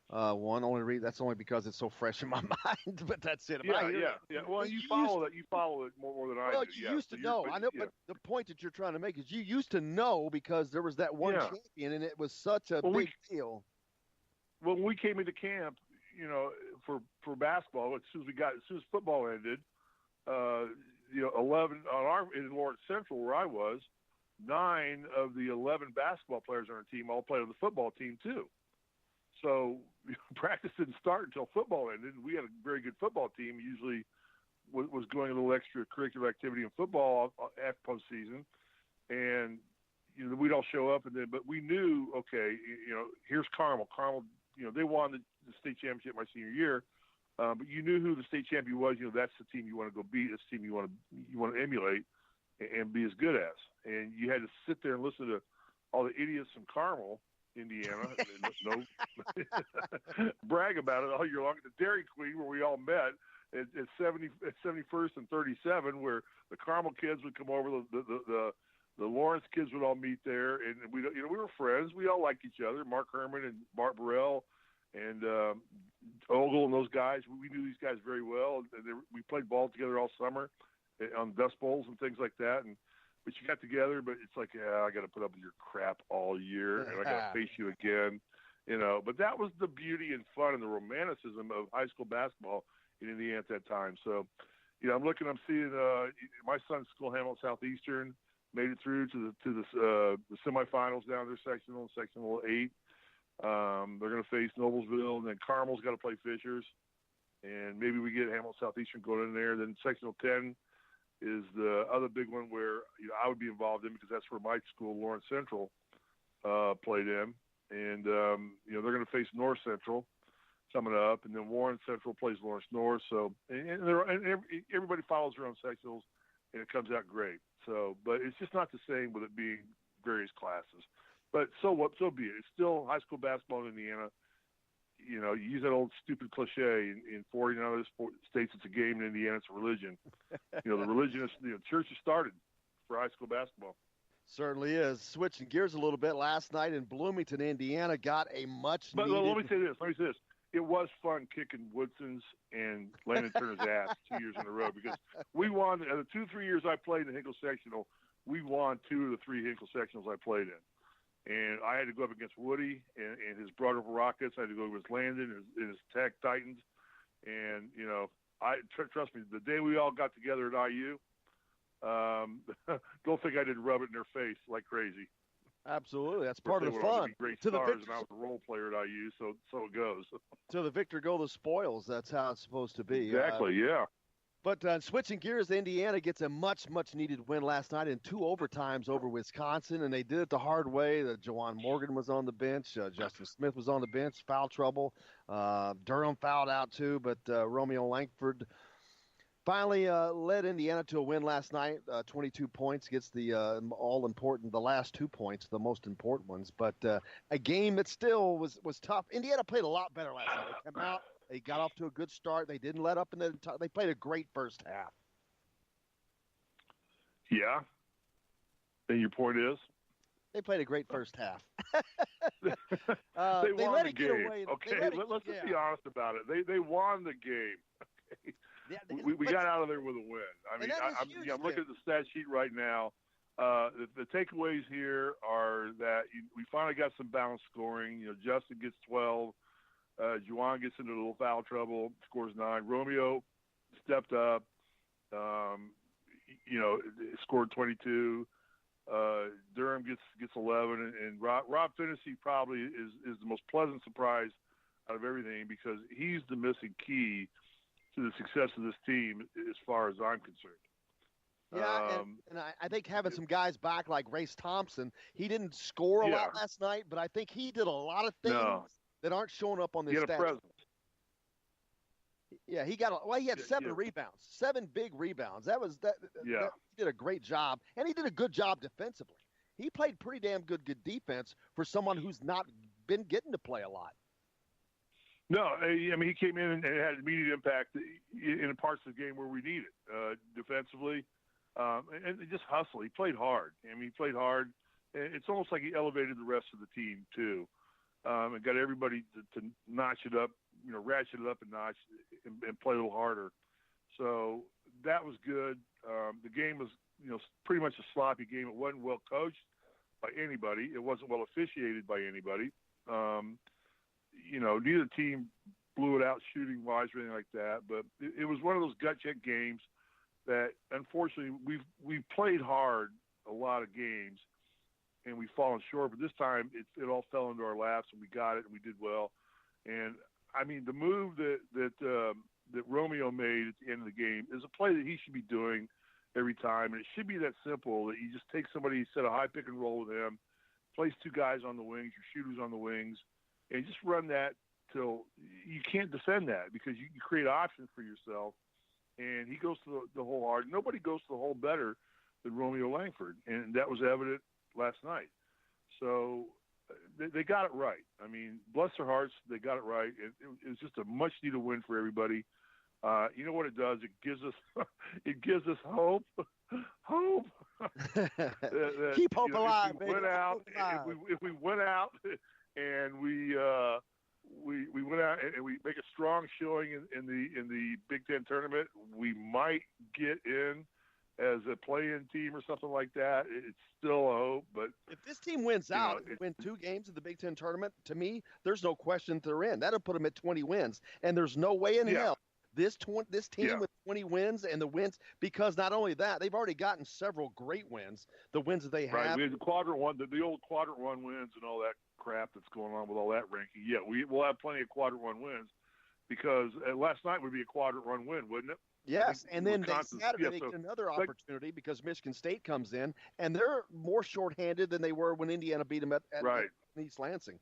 That's only because it's so fresh in my mind. But that's it. Yeah. Well, you follow it. You follow it more than I do. Well, you used to know. I know, but the point that you're trying to make is you used to know because there was that one champion, and it was such a big deal. When we came into camp, for basketball, as soon as football ended, 11 in Lawrence Central where I was, 9 of the 11 basketball players on our team all played on the football team too. So practice didn't start until football ended. We had a very good football team. Usually was doing a little extracurricular activity in football after postseason, and we'd all show up, but we knew, okay, here's Carmel. Carmel, they won the state championship my senior year, but you knew who the state champion was. That's the team you want to go beat. That's the team you want to emulate and be as good as. And you had to sit there and listen to all the idiots from Carmel, Indiana, brag about it all year long at the Dairy Queen where we all met at 71st and 37, where the Carmel kids would come over, the Lawrence kids would all meet there, and we were friends. We all liked each other. Mark Herman and Bart Burrell and Ogle and those guys. We knew these guys very well. We played ball together all summer on Dust Bowls and things like that. But you got together, but it's like, I got to put up with your crap all year, and I got to face you again, But that was the beauty and fun and the romanticism of high school basketball in Indiana at that time. So, I'm seeing my son's school, Hamilton Southeastern, made it through to the semifinals down there, sectional 8. They're going to face Noblesville, and then Carmel's got to play Fishers, and maybe we get Hamilton Southeastern going in there. Then sectional 10 is the other big one where I would be involved in because that's where my school, Lawrence Central, played in, and they're going to face North Central coming up, and then Warren Central plays Lawrence North. So and everybody follows their own sectionals, and it comes out great. So, but it's just not the same with it being various classes. But so what? So be it. It's still high school basketball in Indiana. You use that old stupid cliche in 49 other states. It's a game. In Indiana, it's a religion. The religion is church has started for high school basketball. Certainly is. Switching gears a little bit, last night in Bloomington, Indiana, got a much But needed. let me say this. It was fun kicking Woodson's and Landon Turner's ass 2 years in a row because we won the 2-3 years I played in the Hinkle sectional. We won 2 of the 3 Hinkle sectionals I played in. And I had to go up against Woody and his brother Rockets. I had to go against Landon and his Tech Titans. And, trust me, the day we all got together at IU, don't think I didn't rub it in their face like crazy. Absolutely. That's part of the fun. Great stars, and I was a role player at IU, so it goes. To the victor go the spoils. That's how it's supposed to be. Exactly, yeah. But switching gears, Indiana gets a much, much needed win last night in 2 overtimes over Wisconsin, and they did it the hard way. Jawan Morgan was on the bench. Justin Smith was on the bench, foul trouble. Durham fouled out too, but Romeo Langford finally led Indiana to a win last night. 22 points, gets the the last 2 points, the most important ones. But a game that still was tough. Indiana played a lot better last night. They came out. They got off to a good start. They didn't let up, they played a great first half. Yeah. And your point is? They played a great first half. They won let the it game. get away. Let's just be honest about it. They won the game. Okay? Yeah, we got out of there with a win. I mean, I'm looking at the stat sheet right now. The takeaways here are that we finally got some balanced scoring. Justin gets 12. Juwan gets into a little foul trouble, scores 9. Romeo stepped up, scored 22. Durham gets 11, and Rob Finney probably is the most pleasant surprise out of everything because he's the missing key to the success of this team as far as I'm concerned. Yeah, and I think having some guys back like Race Thompson, he didn't score a lot last night, but I think he did a lot of things that aren't showing up on the stats. He had a presence. Yeah, he had 7 rebounds, 7 big rebounds. That he did a great job, and he did a good job defensively. He played pretty damn good defense for someone who's not been getting to play a lot. No, I mean, he came in and had immediate impact in parts of the game where we need it, defensively, and just hustle. He played hard. I mean, he played hard. It's almost like he elevated the rest of the team, too, and got everybody to notch it up, ratchet it up a notch and play a little harder. So that was good. The game was, pretty much a sloppy game. It wasn't well coached by anybody. It wasn't well officiated by anybody. Neither team blew it out shooting-wise or anything like that. But it was one of those gut-check games that, unfortunately, we've played hard a lot of games, and we've fallen short. But this time, it all fell into our laps, and we got it, and we did well. And, I mean, the move that Romeo made at the end of the game is a play that he should be doing every time, and it should be that simple that you just take somebody, set a high pick and roll with him, place 2 guys on the wings, your shooters on the wings, and just run that till you can't defend that because you create options for yourself. And he goes to the hole hard. Nobody goes to the hole better than Romeo Langford, and that was evident last night. So they got it right. I mean, bless their hearts, they got it right. It was just a much-needed win for everybody. You know what it does? It gives us hope. Hope. Keep hope alive, baby. If we went out and we went out and we make a strong showing in the Big Ten tournament, we might get in as a play-in team or something like that. It's still a hope, but if this team wins out and win 2 games in the Big Ten tournament, to me, there's no question they're in. That'll put them at 20 wins, and there's no way in hell this team with 20 wins and the wins, because not only that, they've already gotten several great wins. The wins that they have. Right, we had the quadrant one, the old quadrant 1 wins and all that crap that's going on with all that ranking. Yeah, we'll have plenty of quadrant 1 wins because last night would be a quadrant 1 win, wouldn't it? Yes, and then Saturday they get another opportunity because Michigan State comes in, and they're more shorthanded than they were when Indiana beat them at East Lansing.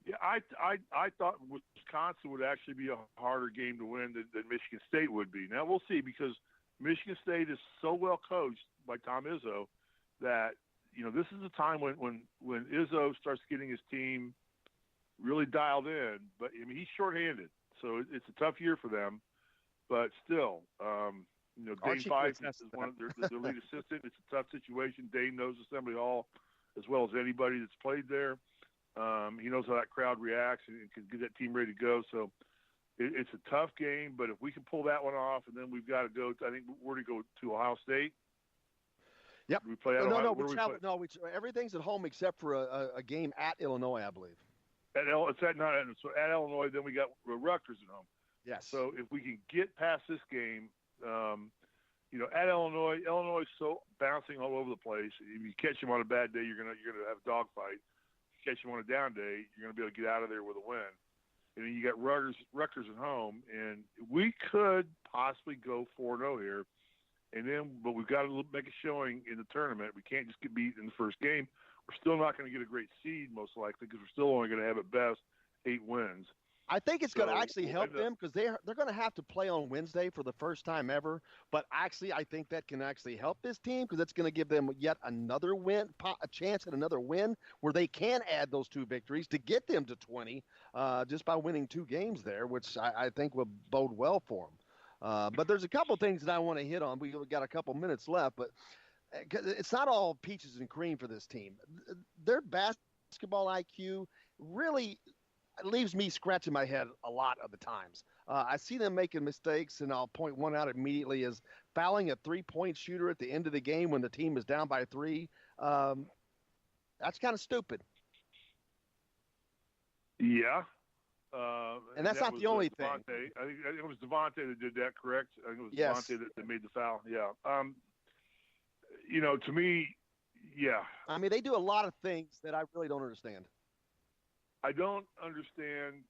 Yeah, I thought Wisconsin would actually be a harder game to win than Michigan State would be. Now we'll see, because Michigan State is so well coached by Tom Izzo that this is a time when Izzo starts getting his team really dialed in. But I mean, he's shorthanded, so it's a tough year for them. But still, Dane Fife is one of their lead assistant. It's a tough situation. Dane knows Assembly Hall as well as anybody that's played there. He knows how that crowd reacts and can get that team ready to go. So it's a tough game, but if we can pull that one off, and then we've got to go. I think we're to go to Ohio State. Yep. We play at Ohio. Everything's at home except for a game at Illinois, I believe. It's at Illinois. Then we got Rutgers at home. Yes. So if we can get past this game, at Illinois is so bouncing all over the place. If you catch them on a bad day, you're gonna have a dogfight. If you catch them on a down day, you're gonna be able to get out of there with a win. And then you got Rutgers at home, and we could possibly go 4-0 here. But we've got to make a showing in the tournament. We can't just get beat in the first game. We're still not going to get a great seed, most likely, because we're still only going to have at best 8 wins. I think it's going to actually help them because they're going to have to play on Wednesday for the first time ever. But actually, I think that can actually help this team because it's going to give them yet another win, a chance at another win where they can add those 2 victories to get them to 20 just by winning 2 games there, which I think will bode well for them. But there's a couple things that I want to hit on. We've got a couple minutes left, but it's not all peaches and cream for this team. Their basketball IQ really leaves me scratching my head a lot of the times. I see them making mistakes, and I'll point one out immediately as fouling a 3-point shooter at the end of the game when the team is down by 3. That's kind of stupid. Yeah. And that's not the only thing. I think it was Devontae that did that, correct? I think it was Devontae that made the foul. Yeah. To me, Yeah. I mean, they do a lot of things that I really don't understand. I don't understand.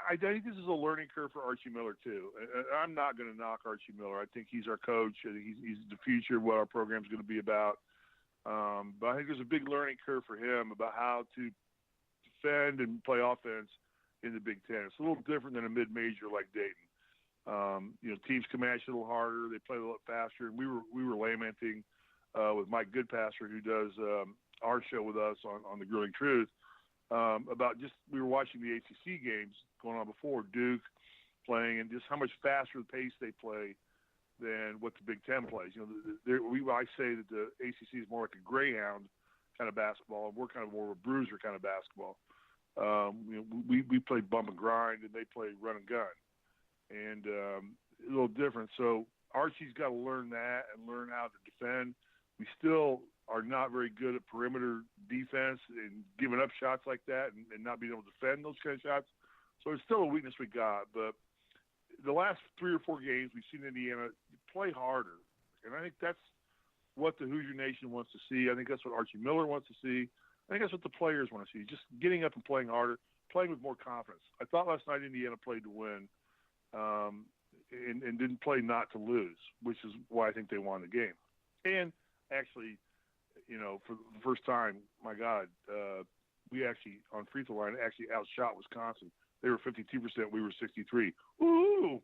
I think this is a learning curve for Archie Miller too. I'm not going to knock Archie Miller. I think he's our coach. I think he's the future of what our program is going to be about. But I think there's a big learning curve for him about how to defend and play offense in the Big Ten. It's a little different than a mid-major like Dayton. Teams come at you a little harder. They play a little faster. And we were lamenting with Mike Goodpasser, who does our show with us on the Grueling Truth, about just we were watching the ACC games going on before, Duke playing, and just how much faster the pace they play than what the Big Ten plays. I say that the ACC is more like a greyhound kind of basketball, and we're kind of more of a bruiser kind of basketball. We play bump and grind, and they play run and gun, and a little different. So Archie's got to learn that and learn how to defend. We still are not very good at perimeter defense and giving up shots like that and not being able to defend those kind of shots. So it's still a weakness we got. But the last 3 or 4 games we've seen Indiana play harder. And I think that's what the Hoosier Nation wants to see. I think that's what Archie Miller wants to see. I think that's what the players want to see, just getting up and playing harder, playing with more confidence. I thought last night Indiana played to win and didn't play not to lose, which is why I think they won the game. And actually, for the first time, my God, we actually, on free throw line, actually outshot Wisconsin. They were 52%. We were 63. Woo!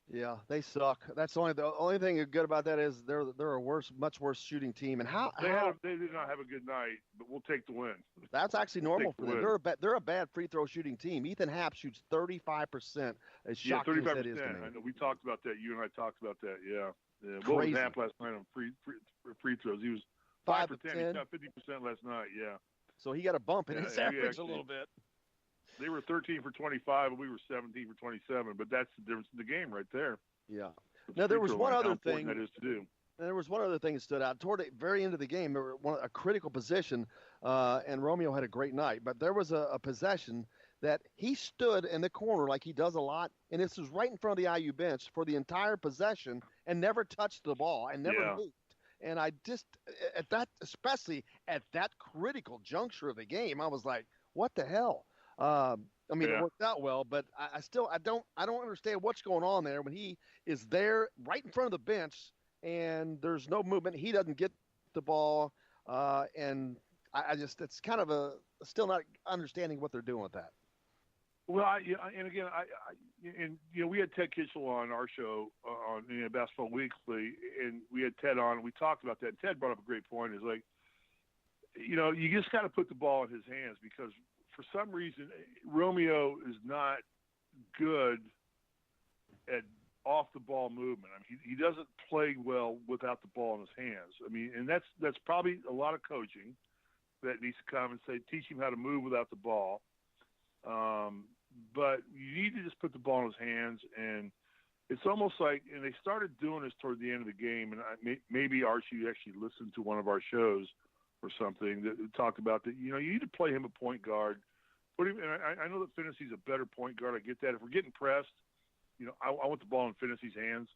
Yeah, they suck. That's the only thing good about that is they're a much worse shooting team. And they did not have a good night, but we'll take the win. That's actually normal for them. They're a bad free throw shooting team. Ethan Happ shoots 35%. As shocking as that is to me. I know we talked about that. You and I talked about that. Yeah. What was Happ last night on free throws? He was 5 for 10. He shot 50% last night. Yeah. So he got a bump in his average a little bit. They were 13 for 25, and we were 17 for 27. But that's the difference in the game right there. Yeah. Now there was one other thing that is to do. There was one other thing that stood out toward the very end of the game. There were a critical position, and Romeo had a great night. But there was a possession that he stood in the corner like he does a lot, and this was right in front of the IU bench for the entire possession and never touched the ball and never moved. And I just especially at that critical juncture of the game, I was like, what the hell? It worked out well, but I don't understand what's going on there when he is there right in front of the bench and there's no movement. He doesn't get the ball, and it's kind of still not understanding what they're doing with that. Well, we had Ted Kitchell on our show on Basketball Weekly, and we had Ted on, and we talked about that. And Ted brought up a great point. Is like, you just got to put the ball in his hands because for some reason Romeo is not good at off the ball movement. I mean, he doesn't play well without the ball in his hands. I mean, and that's probably a lot of coaching that needs to come and say, teach him how to move without the ball. But you need to just put the ball in his hands, and it's almost like, and they started doing this toward the end of the game, and maybe Archie actually listened to one of our shows or something that talked about that. You need to play him a point guard. Put him. And I know that Finney's a better point guard. I get that. If we're getting pressed, I want the ball in Finney's hands.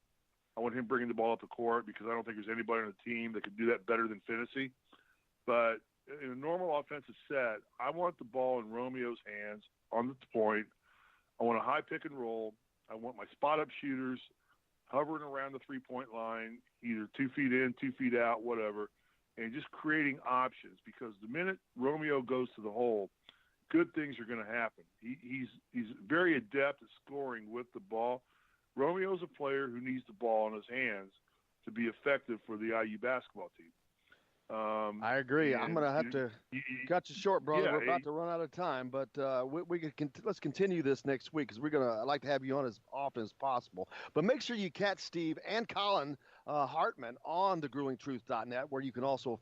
I want him bringing the ball up the court because I don't think there's anybody on the team that could do that better than Finney. But in a normal offensive set, I want the ball in Romeo's hands on the point. I want a high pick and roll. I want my spot up shooters hovering around the 3-point line, either 2 feet in, 2 feet out, whatever, and just creating options because the minute Romeo goes to the hole, good things are going to happen. He's very adept at scoring with the ball. Romeo's a player who needs the ball in his hands to be effective for the IU basketball team. I agree. I'm going to have to cut you short, brother. We're about to run out of time, but let's continue this next week because I'd like to have you on as often as possible. But make sure you catch Steve and Colin Hartman on thegruelingtruth.net, where you can also